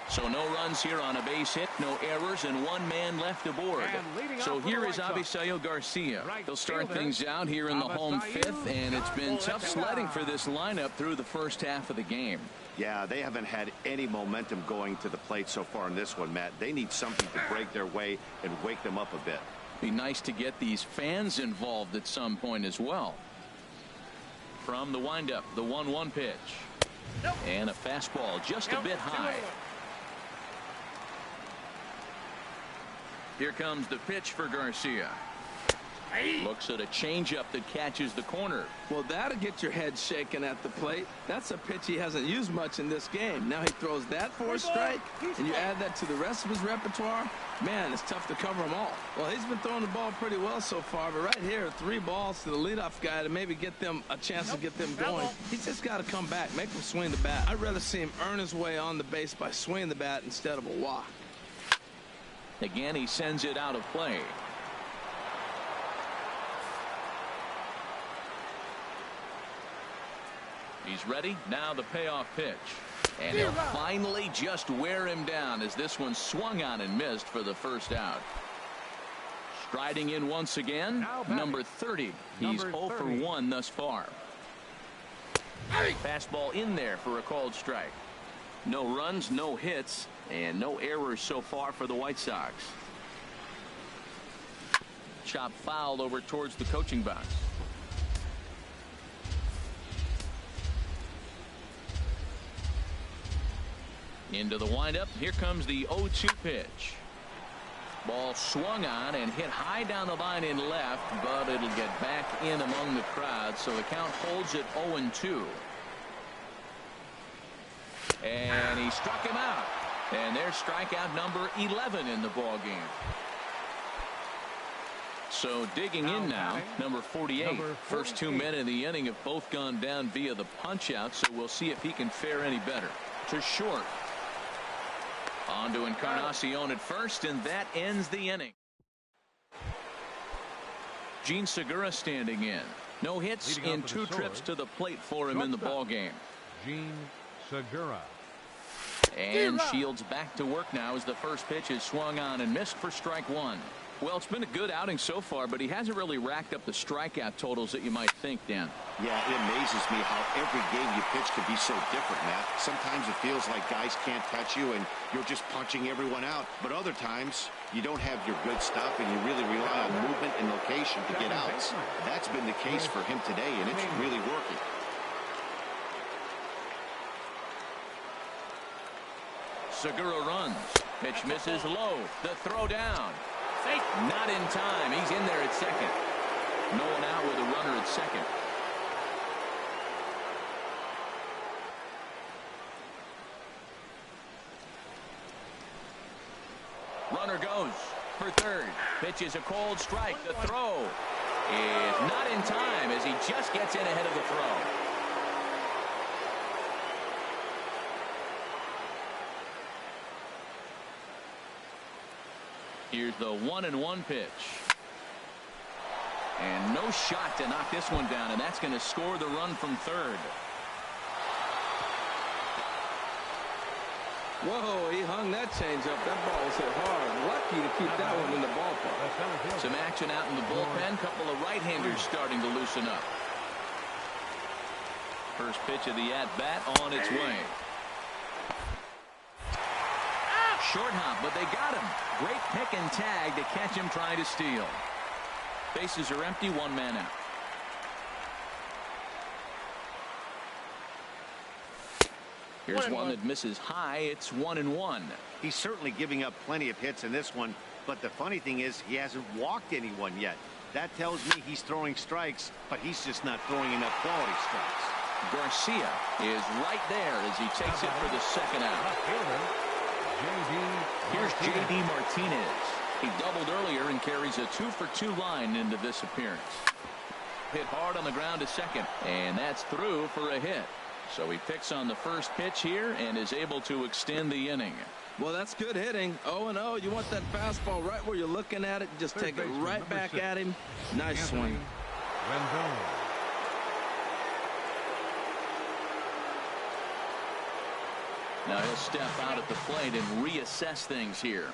So no runs here on a base hit, no errors, and one man left aboard. So here is Avisail Garcia. He'll start things out here in the home fifth, and it's been tough sledding for this lineup through the first half of the game. Yeah, they haven't had any momentum going to the plate so far in this one, Matt. They need something to break their way and wake them up a bit. Be nice to get these fans involved at some point as well. From the windup, the 1-1 pitch. And a fastball just a bit high. Here comes the pitch for Garcia. Looks at a changeup that catches the corner. Well, that'll get your head shaken at the plate. That's a pitch he hasn't used much in this game. Now he throws that for a strike, and you add that to the rest of his repertoire. Man, it's tough to cover them all. Well, he's been throwing the ball pretty well so far, but right here, 3 balls to the leadoff guy to maybe get them a chance to get them going. He's just got to come back, make him swing the bat. I'd rather see him earn his way on the base by swinging the bat instead of a walk. Again, he sends it out of play. He's ready. Now the payoff pitch. And he'll finally just wear him down as this one swung on and missed for the first out. Striding in once again, number 30. He's 0 for 1 thus far. Fastball in there for a called strike. No runs, no hits, and no errors so far for the White Sox. Chop foul over towards the coaching box. Into the windup. Here comes the 0-2 pitch. Ball swung on and hit high down the line in left, but it'll get back in among the crowd, so the count holds at 0-2. And he struck him out. And there's strikeout number 11 in the ball game. So digging in now, number 48. First 2 men in the inning have both gone down via the punch out, so we'll see if he can fare any better. To short. On to Encarnacion at first, and that ends the inning. Gene Segura standing in. No hits in 2 trips to the plate for him in the ball game. Gene Segura. And Shields back to work now as the first pitch is swung on and missed for strike 1. Well, it's been a good outing so far, but he hasn't really racked up the strikeout totals that you might think, Dan. Yeah, it amazes me how every game you pitch can be so different, Matt. Sometimes it feels like guys can't touch you and you're just punching everyone out. But other times you don't have your good stuff and you really rely on movement and location to get outs. That's been the case for him today, and it's really working. Segura runs. Pitch misses low. The throw down. Not in time. He's in there at second. No one out with a runner at second. Runner goes for third. Pitch is a cold strike. The throw is not in time as he just gets in ahead of the throw. Here's the 1-1 pitch. And no shot to knock this one down, and that's going to score the run from third. Whoa, he hung that changeup. That ball was hit hard. Lucky to keep that one in the ballpark. Some action out in the bullpen. Couple of right-handers starting to loosen up. First pitch of the at-bat on its way. Short hop, but they got him. Great pick and tag to catch him trying to steal. Bases are empty, one man out. Here's one that misses high. It's 1-1. He's certainly giving up plenty of hits in this one, but the funny thing is he hasn't walked anyone yet. That tells me he's throwing strikes, but he's just not throwing enough quality strikes. Garcia is right there as he takes it for the second out. Here's J.D. Martinez. He doubled earlier and carries a 2-for-2 line into this appearance. Hit hard on the ground to second, and that's through for a hit. So he picks on the first pitch here and is able to extend the inning. Well, that's good hitting. 0-0. You want that fastball right where you're looking at it. Just take it right back at him. Nice swing. Now he'll step out at the plate and reassess things here.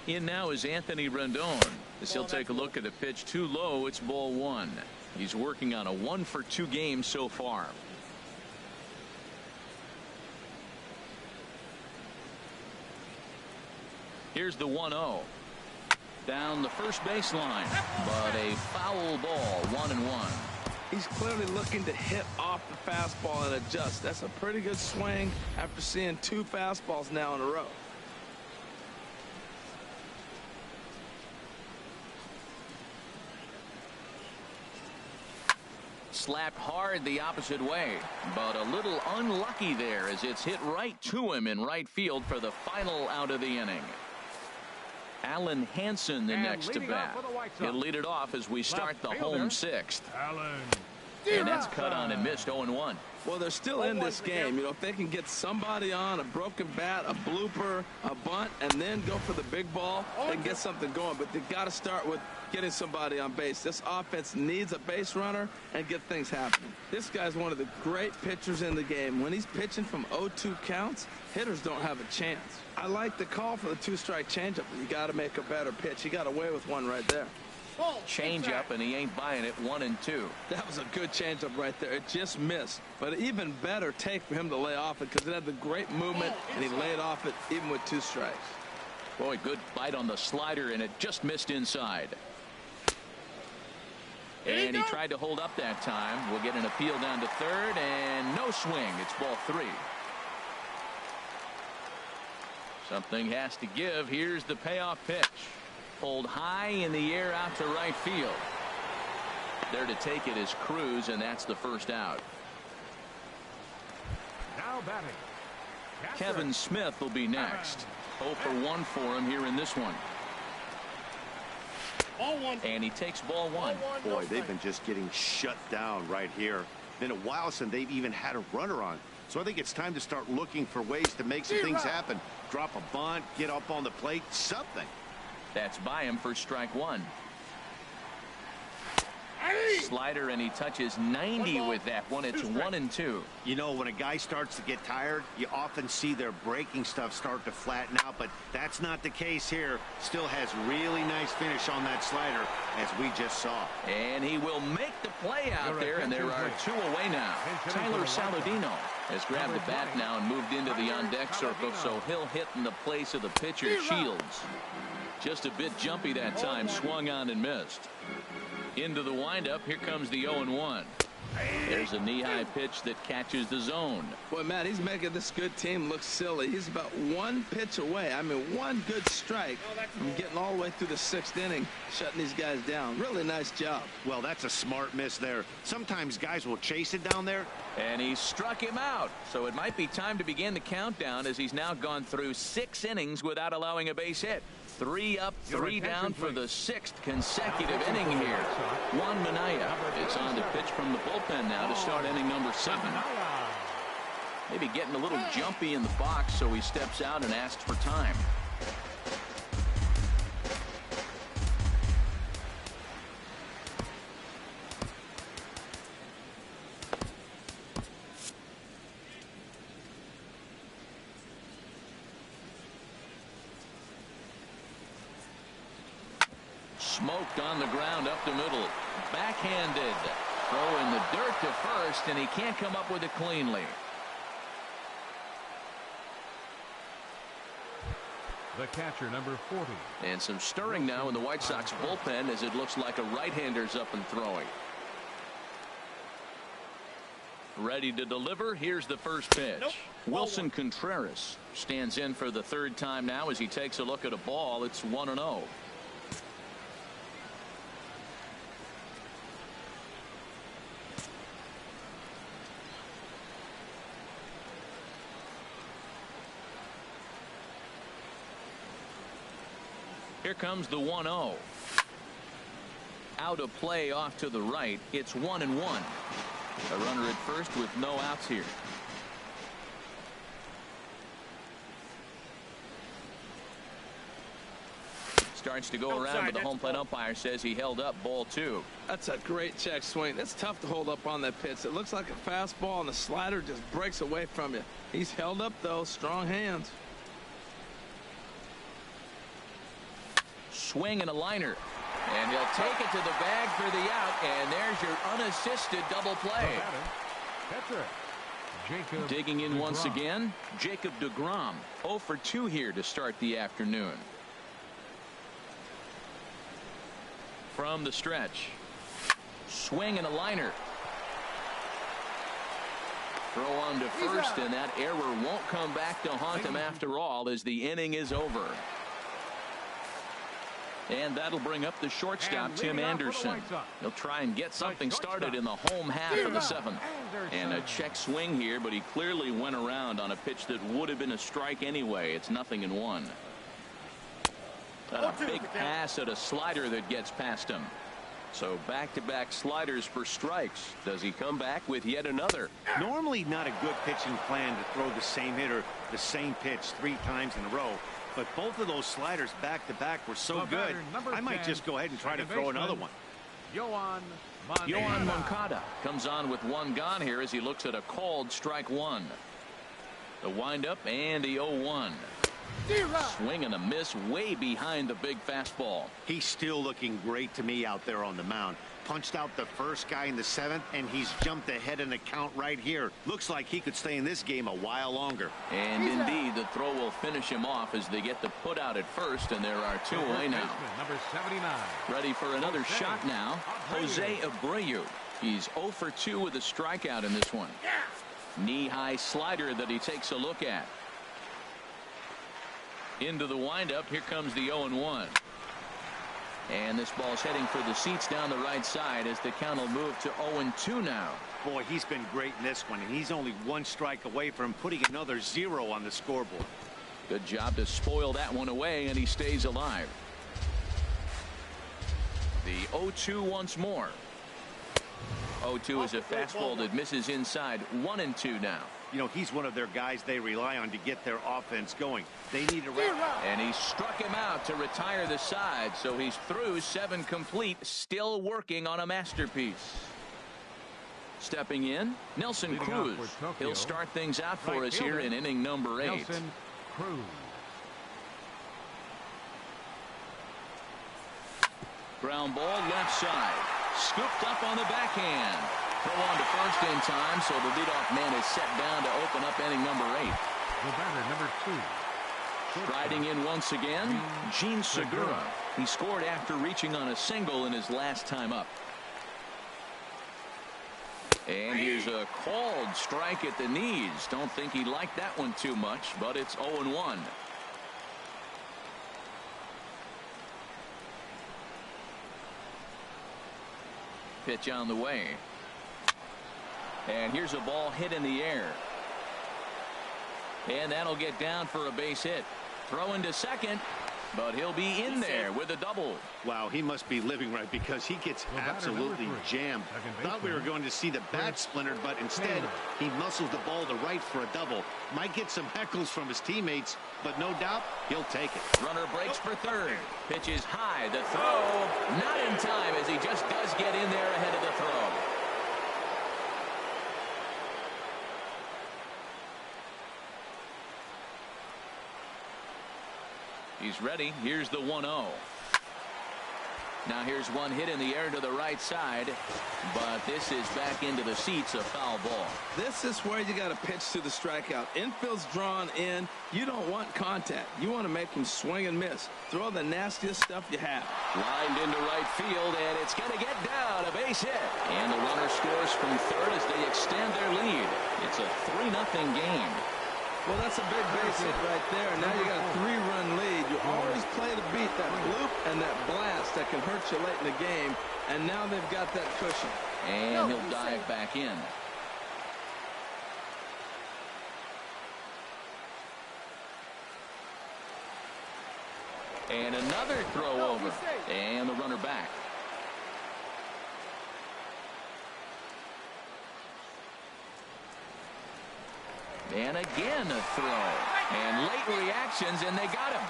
In now is Anthony Rendon as he'll take a look at a pitch too low. It's ball one. He's working on a 1-for-2 game so far. Here's the 1-0 down the first baseline, but a foul ball. 1-1. He's clearly looking to hit off the fastball and adjust. That's a pretty good swing after seeing two fastballs now in a row. Slapped hard the opposite way, but a little unlucky there as it's hit right to him in right field for the final out of the inning. Alan Hansen the next to bat. He'll lead it off as we start the home sixth. And that's cut on and missed. 0-1. Well, they're still in this game. You know, if they can get somebody on, a broken bat, a blooper, a bunt, and then go for the big ball, they can get something going. But they've got to start with getting somebody on base. This offense needs a base runner and get things happening. This guy's one of the great pitchers in the game. When he's pitching from 0-2 counts, hitters don't have a chance. I like the call for the two-strike changeup. You got to make a better pitch. He got away with one right there. Change up, and he ain't buying it. 1-2. That was a good changeup right there. It just missed. But an even better take for him to lay off it because it had the great movement, and he laid off it even with two strikes. Boy, good bite on the slider, and it just missed inside. And he tried to hold up that time. We'll get an appeal down to third, and no swing. It's ball 3. Something has to give. Here's the payoff pitch. Pulled high in the air out to right field. There to take it is Cruz, and that's the first out. Now batting. Kevin Smith will be next. 0 for 1 for him here in this one. And he takes ball 1. Boy, they've been just getting shut down right here. Been a while since they've even had a runner on. So I think it's time to start looking for ways to make some things happen. Drop a bunt, get up on the plate, something. That's by him for strike 1. Slider, and he touches 90 with that one. It's 1-2. You know, when a guy starts to get tired, you often see their breaking stuff start to flatten out, but that's not the case here. Still has really nice finish on that slider, as we just saw. And he will make the play out there, and there are 2 away now. Tyler Saladino has grabbed the bat now and moved into the on-deck circle, so he'll hit in the place of the pitcher, Shields. Just a bit jumpy that time. Swung on and missed. Into the windup. Here comes the 0-1. There's a knee-high pitch that catches the zone. Boy, Matt, he's making this good team look silly. He's about one pitch away. I mean, one good strike from getting all the way through the 6th inning, shutting these guys down. Really nice job. Well, that's a smart miss there. Sometimes guys will chase it down there. And he struck him out. So it might be time to begin the countdown, as he's now gone through 6 innings without allowing a base hit. 3 up, 3 down for the 6th consecutive inning here. Juan Minaya is on the pitch from the bullpen now to start inning number 7. Maybe getting a little jumpy in the box, so he steps out and asks for time. Smoked on the ground up the middle. Backhanded. Throw in the dirt to first, and he can't come up with it cleanly. The catcher, number 40. And some stirring now in the White Sox bullpen, as it looks like a right-hander's up and throwing. Ready to deliver. Here's the first pitch. Wilson Contreras stands in for the 3rd time now as he takes a look at a ball. It's 1-0. Here comes the 1-0. Out of play off to the right. It's 1-1. A runner at first with no outs here. Starts to go around, but the home plate umpire says he held up ball 2. That's a great check swing. It's tough to hold up on that pitch. It looks like a fastball, and the slider just breaks away from you. He's held up, though. Strong hands. Swing and a liner, and he'll take it to the bag for the out, and there's your unassisted double play. Digging in once again, Jacob deGrom. 0 for 2 here to start the afternoon. From the stretch, swing and a liner. Throw on to first, and that error won't come back to haunt him after all, as the inning is over. And that'll bring up the shortstop, Tim Anderson. He'll try and get something started in the home half of the 7th. And a check swing here, but he clearly went around on a pitch that would have been a strike anyway. It's 0-1. A big pass at a slider that gets past him. So back-to-back sliders for strikes. Does he come back with yet another? Normally not a good pitching plan to throw the same hitter the same pitch 3 times in a row. But both of those sliders back-to-back were so good, I might just go ahead and try to throw another one. Yoan Moncada comes on with 1 gone here as he looks at a called strike 1. The windup and the 0-1. Swing and a miss way behind the big fastball. He's still looking great to me out there on the mound. Punched out the first guy in the 7th, and he's jumped ahead in the count right here. Looks like he could stay in this game a while longer. And indeed, the throw will finish him off as they get the put out at first, and there are 2 away now. Number 79. Ready for another shot now. Jose Abreu. He's 0 for 2 with a strikeout in this one. Knee-high slider that he takes a look at. Into the windup. Here comes the 0-1. And this ball's heading for the seats down the right side as the count will move to 0-2 now. Boy, he's been great in this one, and he's only 1 strike away from putting another 0 on the scoreboard. Good job to spoil that one away, and he stays alive. The 0-2 once more. 0-2 is a fastball that misses inside. 1-2 now. You know, he's one of their guys they rely on to get their offense going. They need a run. And he struck him out to retire the side, so he's through 7 complete, still working on a masterpiece. Stepping in, Nelson Cruz. He'll start things out for us here in inning number 8. Nelson Cruz. Ground ball left side. Scooped up on the backhand. Throw on to first in time, so the leadoff man is set down to open up inning number 8. The batter, number 2. Striding in once again, Gene Segura. He scored after reaching on a single in his last time up. And here's a called strike at the knees. Don't think he liked that one too much, but it's 0-1. Pitch on the way. And here's a ball hit in the air. And that'll get down for a base hit. Throw into second, but he'll be in there with a double. Wow, he must be living right because he gets absolutely jammed. Thought we were going to see the bat splintered, but instead he muscles the ball to right for a double. Might get some heckles from his teammates, but no doubt he'll take it. Runner breaks for third. Pitch is high. The throw not in time as he just does get in there ahead of the throw. He's ready. Here's the 1-0. Now here's one hit in the air to the right side, but this is back into the seats, a foul ball. This is where you got to pitch to the strikeout. Infield's drawn in. You don't want contact. You want to make him swing and miss. Throw the nastiest stuff you have. Lined into right field, and it's going to get down, a base hit. And the runner scores from third as they extend their lead. It's a 3-0 game. Well, that's a big base hit right there. Now you got a 3-run lead. You always play to beat that bloop and that blast that can hurt you late in the game. And now they've got that cushion. And he'll dive back in. And another throw over. And the runner back. And again a throw. And late reactions, and they got him.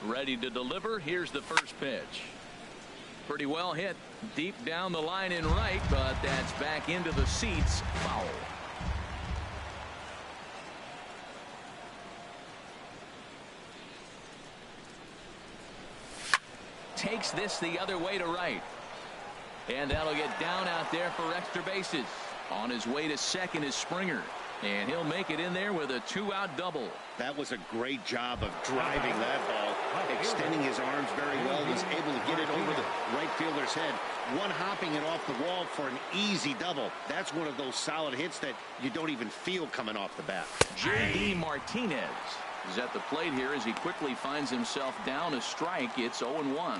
Ready to deliver. Here's the first pitch. Pretty well hit. Deep down the line in right, but that's back into the seats. Foul. Takes this the other way to right. And that'll get down out there for extra bases. On his way to second is Springer. And he'll make it in there with a 2-out double. That was a great job of driving that ball. Extending his arms very well. Was able to get it over the right fielder's head. One hopping it off the wall for an easy double. That's one of those solid hits that you don't even feel coming off the bat. J.D. Martinez is at the plate here as he quickly finds himself down a strike. It's 0-1.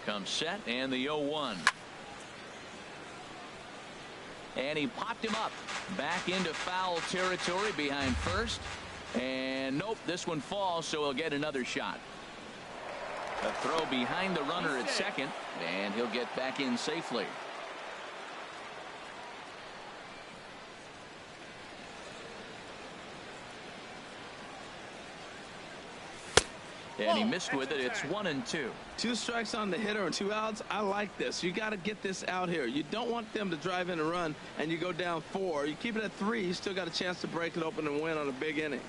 Comes set and the 0-1. And he popped him up back into foul territory behind first. And nope, this one falls, so he'll get another shot. A throw behind the runner at second, and he'll get back in safely. And he missed with it. It's 1-2. 2 strikes on the hitter and 2 outs. I like this. You got to get this out here. You don't want them to drive in a run and you go down 4. You keep it at 3. You still got a chance to break it open and win on a big inning.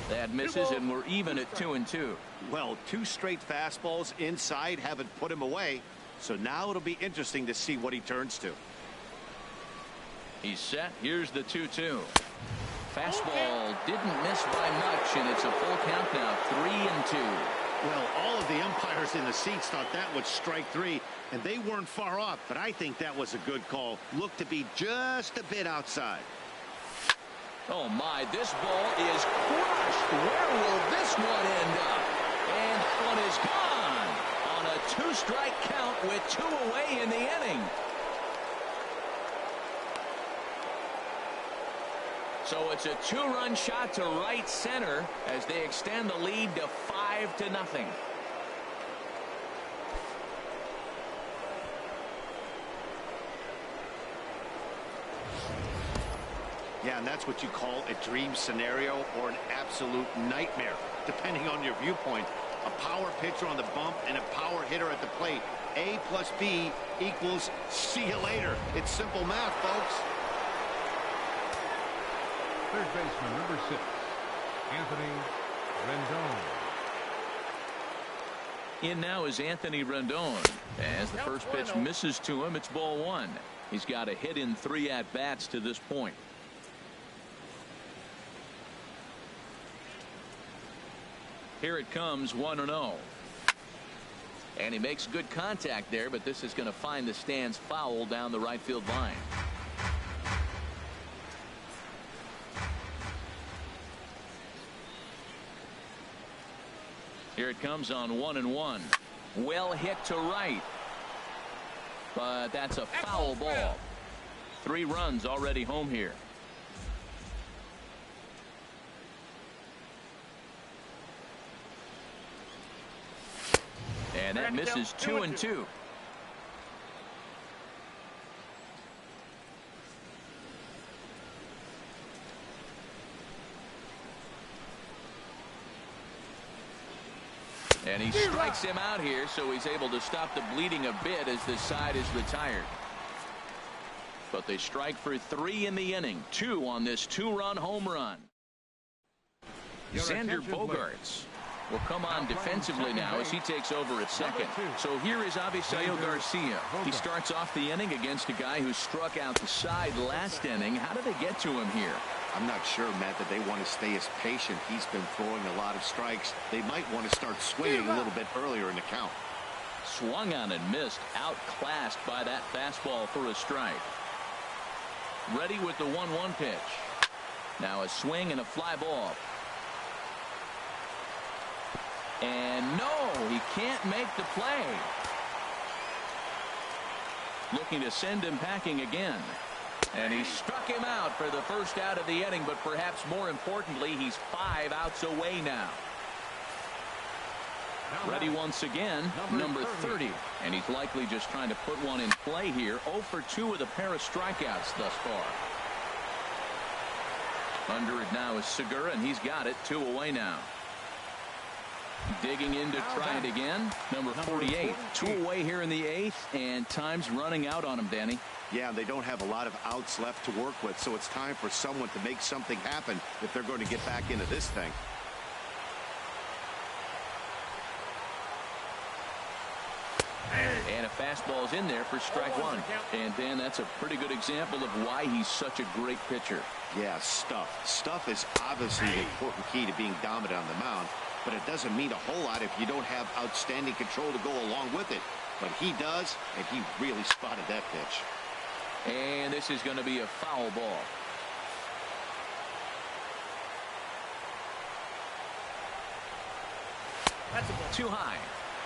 That misses, and we're even at 2-2. Well, 2 straight fastballs inside haven't put him away. So now it'll be interesting to see what he turns to. He's set. Here's the 2-2. Fastball didn't miss by much, and it's a full count now, 3-2. Well, all of the umpires in the seats thought that was strike 3, and they weren't far off, but I think that was a good call. Looked to be just a bit outside. Oh my, this ball is crushed. Where will this one end up? And that one is gone on a 2-strike count with 2 away in the inning. So it's a 2-run shot to right center as they extend the lead to 5-0. Yeah, and that's what you call a dream scenario or an absolute nightmare, depending on your viewpoint. A power pitcher on the bump and a power hitter at the plate. A plus B equals see you later. It's simple math, folks. Third baseman, number 6, Anthony Rendon. In now is Anthony Rendon. As the first pitch misses to him, it's ball 1. He's got a hit in 3 at-bats to this point. Here it comes, 1-0. And he makes good contact there, but this is going to find the stands foul down the right field line. Here it comes on 1-1. Well hit to right. But that's a foul ball. 3 runs already home here. And that misses 2-2. And he strikes him out here, so he's able to stop the bleeding a bit as this side is retired. But they strike for 3 in the inning. 2 on this 2-run home run. Xander Bogaerts will come on defensively now as he takes over at second. So here is Avisail Garcia. He starts off the inning against a guy who struck out the side last inning. How did they get to him here? I'm not sure, Matt, that they want to stay as patient. He's been throwing a lot of strikes. They might want to start swinging a little bit earlier in the count. Swung on and missed. Outclassed by that fastball for a strike. Ready with the 1-1 pitch. Now a swing and a fly ball. And no, he can't make the play. Looking to send him packing again. And he struck him out for the first out of the inning, but perhaps more importantly, he's 5 outs away now. Ready once again, number 30. And he's likely just trying to put one in play here. 0 for 2 with a pair of strikeouts thus far. Under it now is Segura, and he's got it. 2 away now. Digging in to try it again. Number 48. 2 away here in the 8th, and time's running out on him, Danny. Yeah, they don't have a lot of outs left to work with, so it's time for someone to make something happen if they're going to get back into this thing. And a fastball's in there for strike 1. And Dan, that's a pretty good example of why he's such a great pitcher. Yeah, stuff. Stuff is obviously an important key to being dominant on the mound, but it doesn't mean a whole lot if you don't have outstanding control to go along with it. But he does, and he really spotted that pitch. And this is going to be a foul ball. That's a ball. Too high.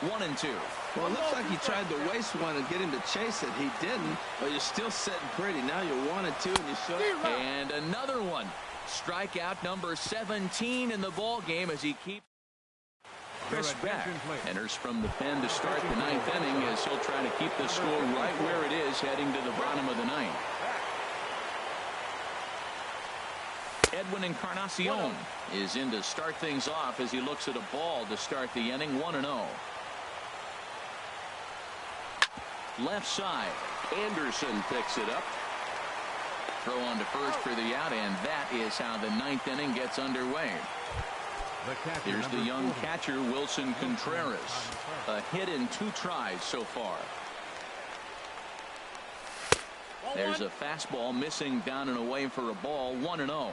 1-2. Well, it looks like he tried to waste one and get him to chase it. He didn't, but you're still sitting pretty. Now you're 1-2 and you show. And another one. Strikeout number 17 in the ball game as he keeps. Chris Beck enters from the pen to start the 9th inning as he'll try to keep the score right where it is heading to the bottom of the 9th. Edwin Encarnacion is in to start things off as he looks at a ball to start the inning. 1-0. Left side. Anderson picks it up. Throw on to first for the out, and that is how the 9th inning gets underway. Here's the young catcher, Wilson Contreras. A hit in 2 tries so far. There's a fastball missing down and away for a ball. 1-0.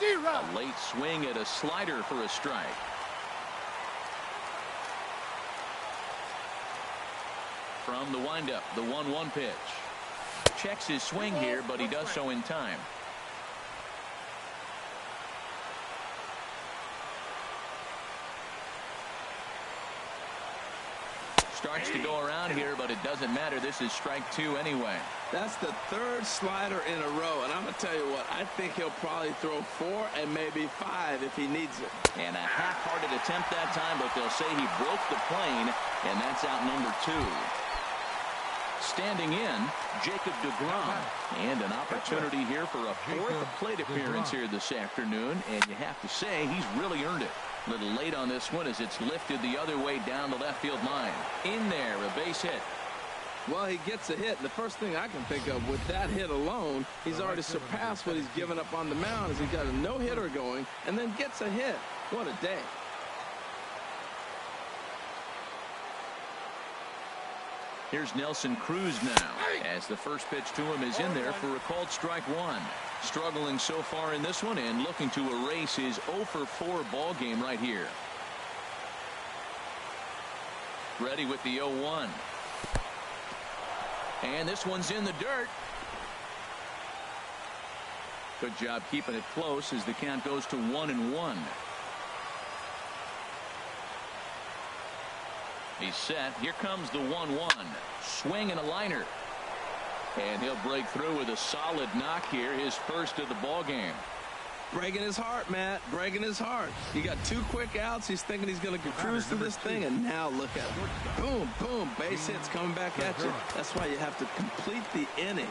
A late swing at a slider for a strike. From the windup, the 1-1 pitch. Checks his swing here, but he does so in time. Starts to go around here, but it doesn't matter. This is strike 2 anyway. That's the 3rd slider in a row, and I'm going to tell you what, I think he'll probably throw 4 and maybe 5 if he needs it. And a half-hearted attempt that time, but they'll say he broke the plane, and that's out number 2. Standing in, Jacob deGrom. And an opportunity here for a fourth plate appearance here this afternoon. And you have to say he's really earned it. A little late on this one as it's lifted the other way down the left field line. In there, a base hit. Well, he gets a hit. The first thing I can think of with that hit alone, he's already surpassed what he's given up on the mound as he got a no-hitter going and then gets a hit. What a day. Here's Nelson Cruz now as the first pitch to him is in there for a called strike one. Struggling so far in this one and looking to erase his 0 for 4 ball game right here. Ready with the 0-1. And this one's in the dirt. Good job keeping it close as the count goes to 1-1. He's set. Here comes the 1-1. Swing and a liner. And he'll break through with a solid knock here, his first of the ball game. Breaking his heart, Matt. Breaking his heart. He got 2 quick outs. He's thinking he's going to cruise through this thing, and now look at it. Boom, boom. Base hits coming back at you. That's why you have to complete the inning.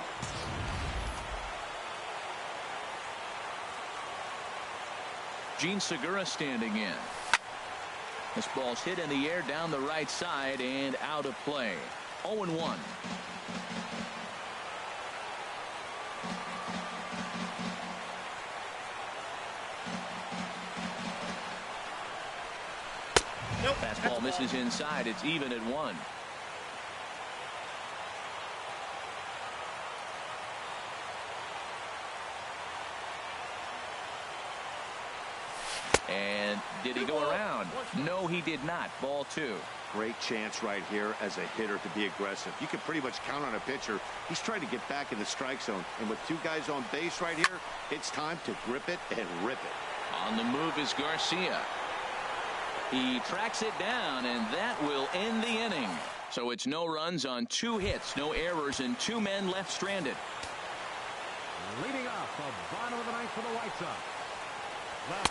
Gene Segura standing in. This ball's hit in the air down the right side and out of play. 0-1. Nope. Fastball misses inside. It's even at 1. And did he go around? No, he did not. Ball 2. Great chance right here as a hitter to be aggressive. You can pretty much count on a pitcher. He's trying to get back in the strike zone. And with 2 guys on base right here, it's time to grip it and rip it. On the move is Garcia. He tracks it down, and that will end the inning. So it's no runs on 2 hits, no errors, and 2 men left stranded. Leading off the bottom of the ninth for the White Sox.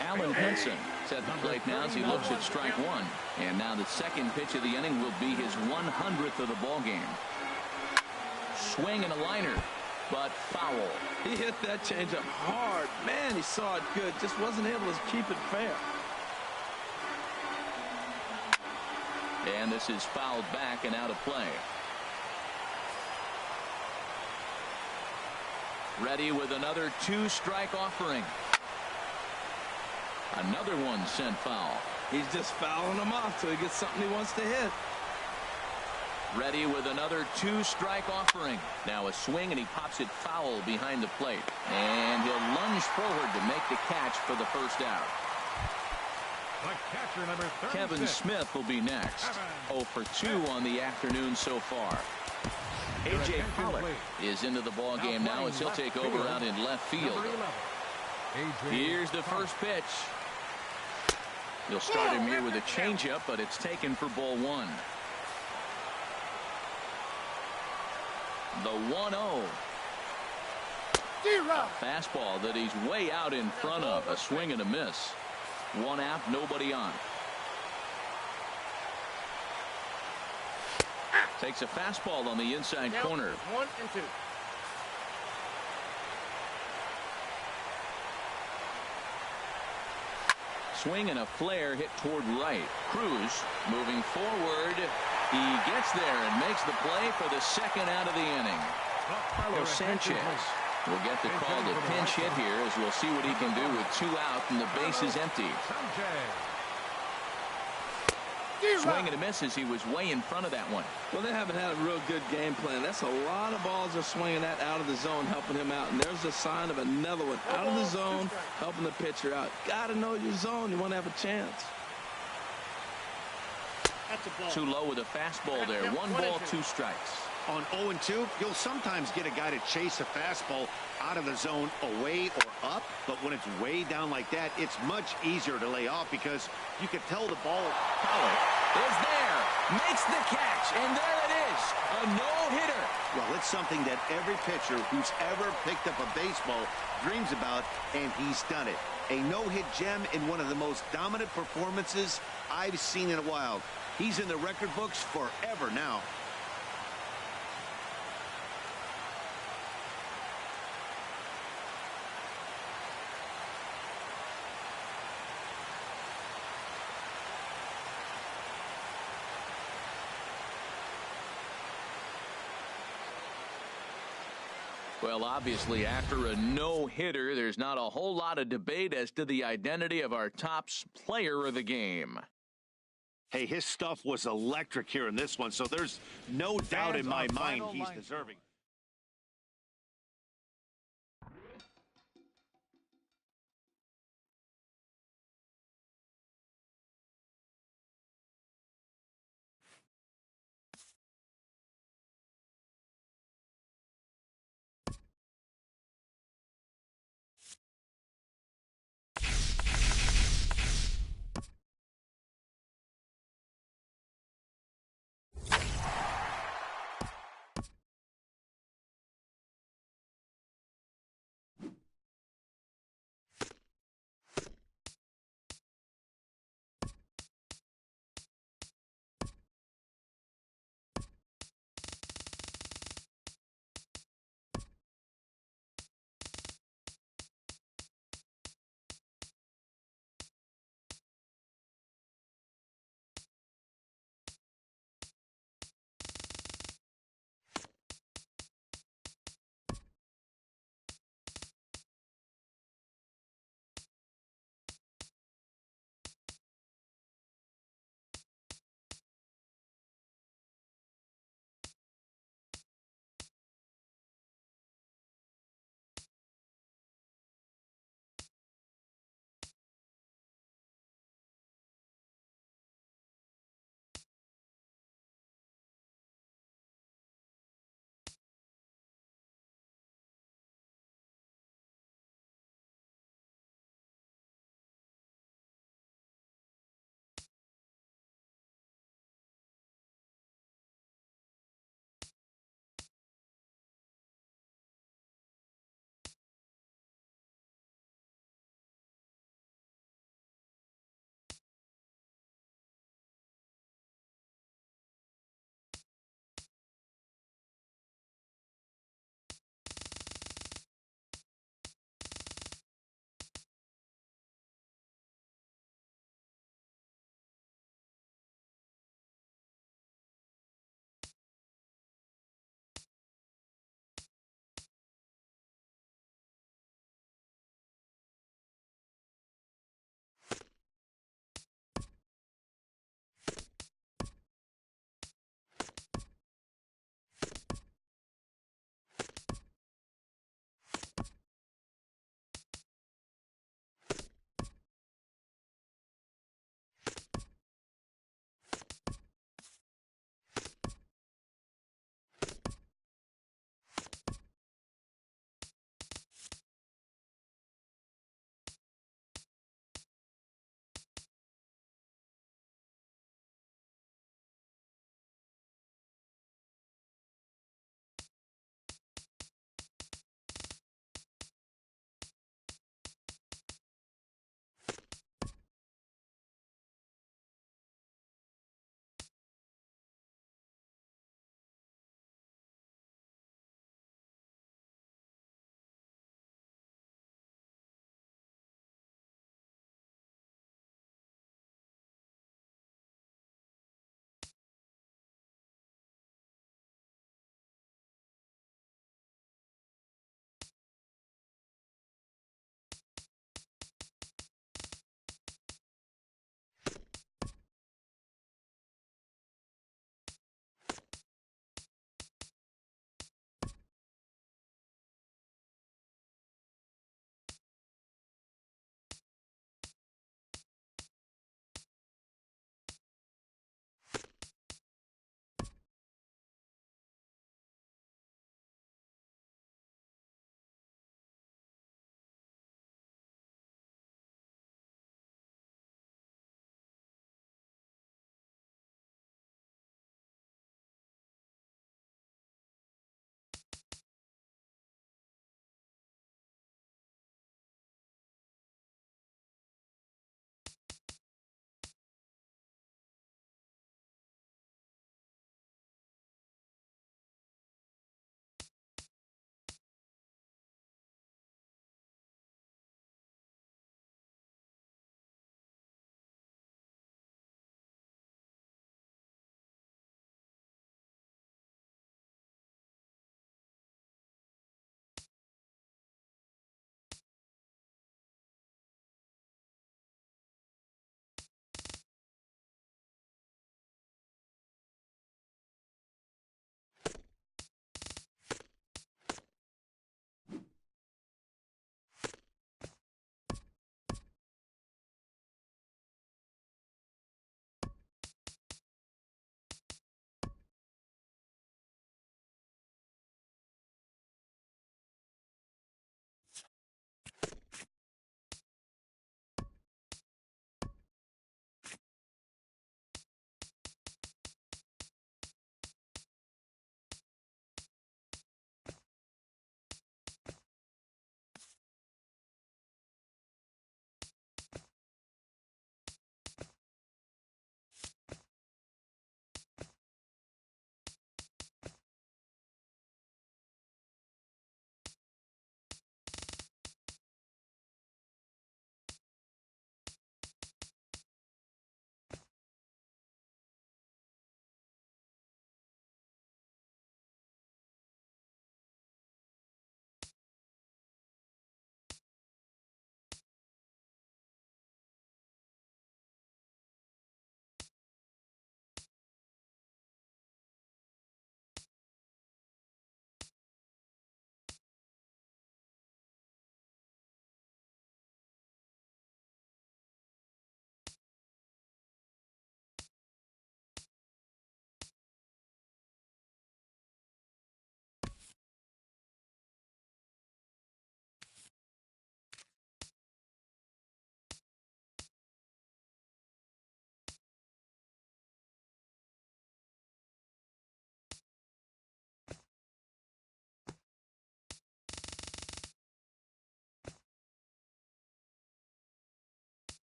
Allen Henson set the plate now as he looks at strike 1. And now the second pitch of the inning will be his 100th of the ball game. Swing and a liner, but foul. He hit that changeup hard. Man, he saw it good. Just wasn't able to keep it fair. And this is fouled back and out of play. Ready with another 2-strike offering. Another one sent foul. He's just fouling them off till he gets something he wants to hit. Ready with another 2-strike offering. Now a swing, and he pops it foul behind the plate. And he'll lunge forward to make the catch for the first out. The catcher, number 36. Kevin Smith will be next. 0 for 2 on the afternoon so far. A.J. Pollock is into the ball game now as he'll take over out in left field. Here's the first pitch. You'll start him here with a changeup, but it's taken for ball 1. The 1-0. A fastball that he's way out in front of. A swing and a miss. 1 out, nobody on. Takes a fastball on the inside corner. 1 and 2. Swing and a flare hit toward right. Cruz moving forward. He gets there and makes the play for the second out of the inning. Carlos Sanchez will get the call to pinch hit here as we'll see what he can do with 2 out and the base is empty. Swing and a miss as he was way in front of that one. Well, they haven't had a real good game plan. That's a lot of balls they're swinging at out of the zone, helping him out. And there's a sign of another one out of the zone, helping the pitcher out. Got to know your zone. You want to have a chance. That's a ball. Too low with a fastball there. 1 ball, 2 strikes. On 0-2, you'll sometimes get a guy to chase a fastball out of the zone away or up, but when it's way down like that, it's much easier to lay off because you can tell the ball. Pollock is there, makes the catch, and there it is, a no-hitter. Well, it's something that every pitcher who's ever picked up a baseball dreams about, and he's done it. A no-hit gem in one of the most dominant performances I've seen in a while. He's in the record books forever now. Well, obviously, after a no-hitter, there's not a whole lot of debate as to the identity of our top player of the game. Hey, his stuff was electric here in this one, so there's no doubt in my mind he's deserving.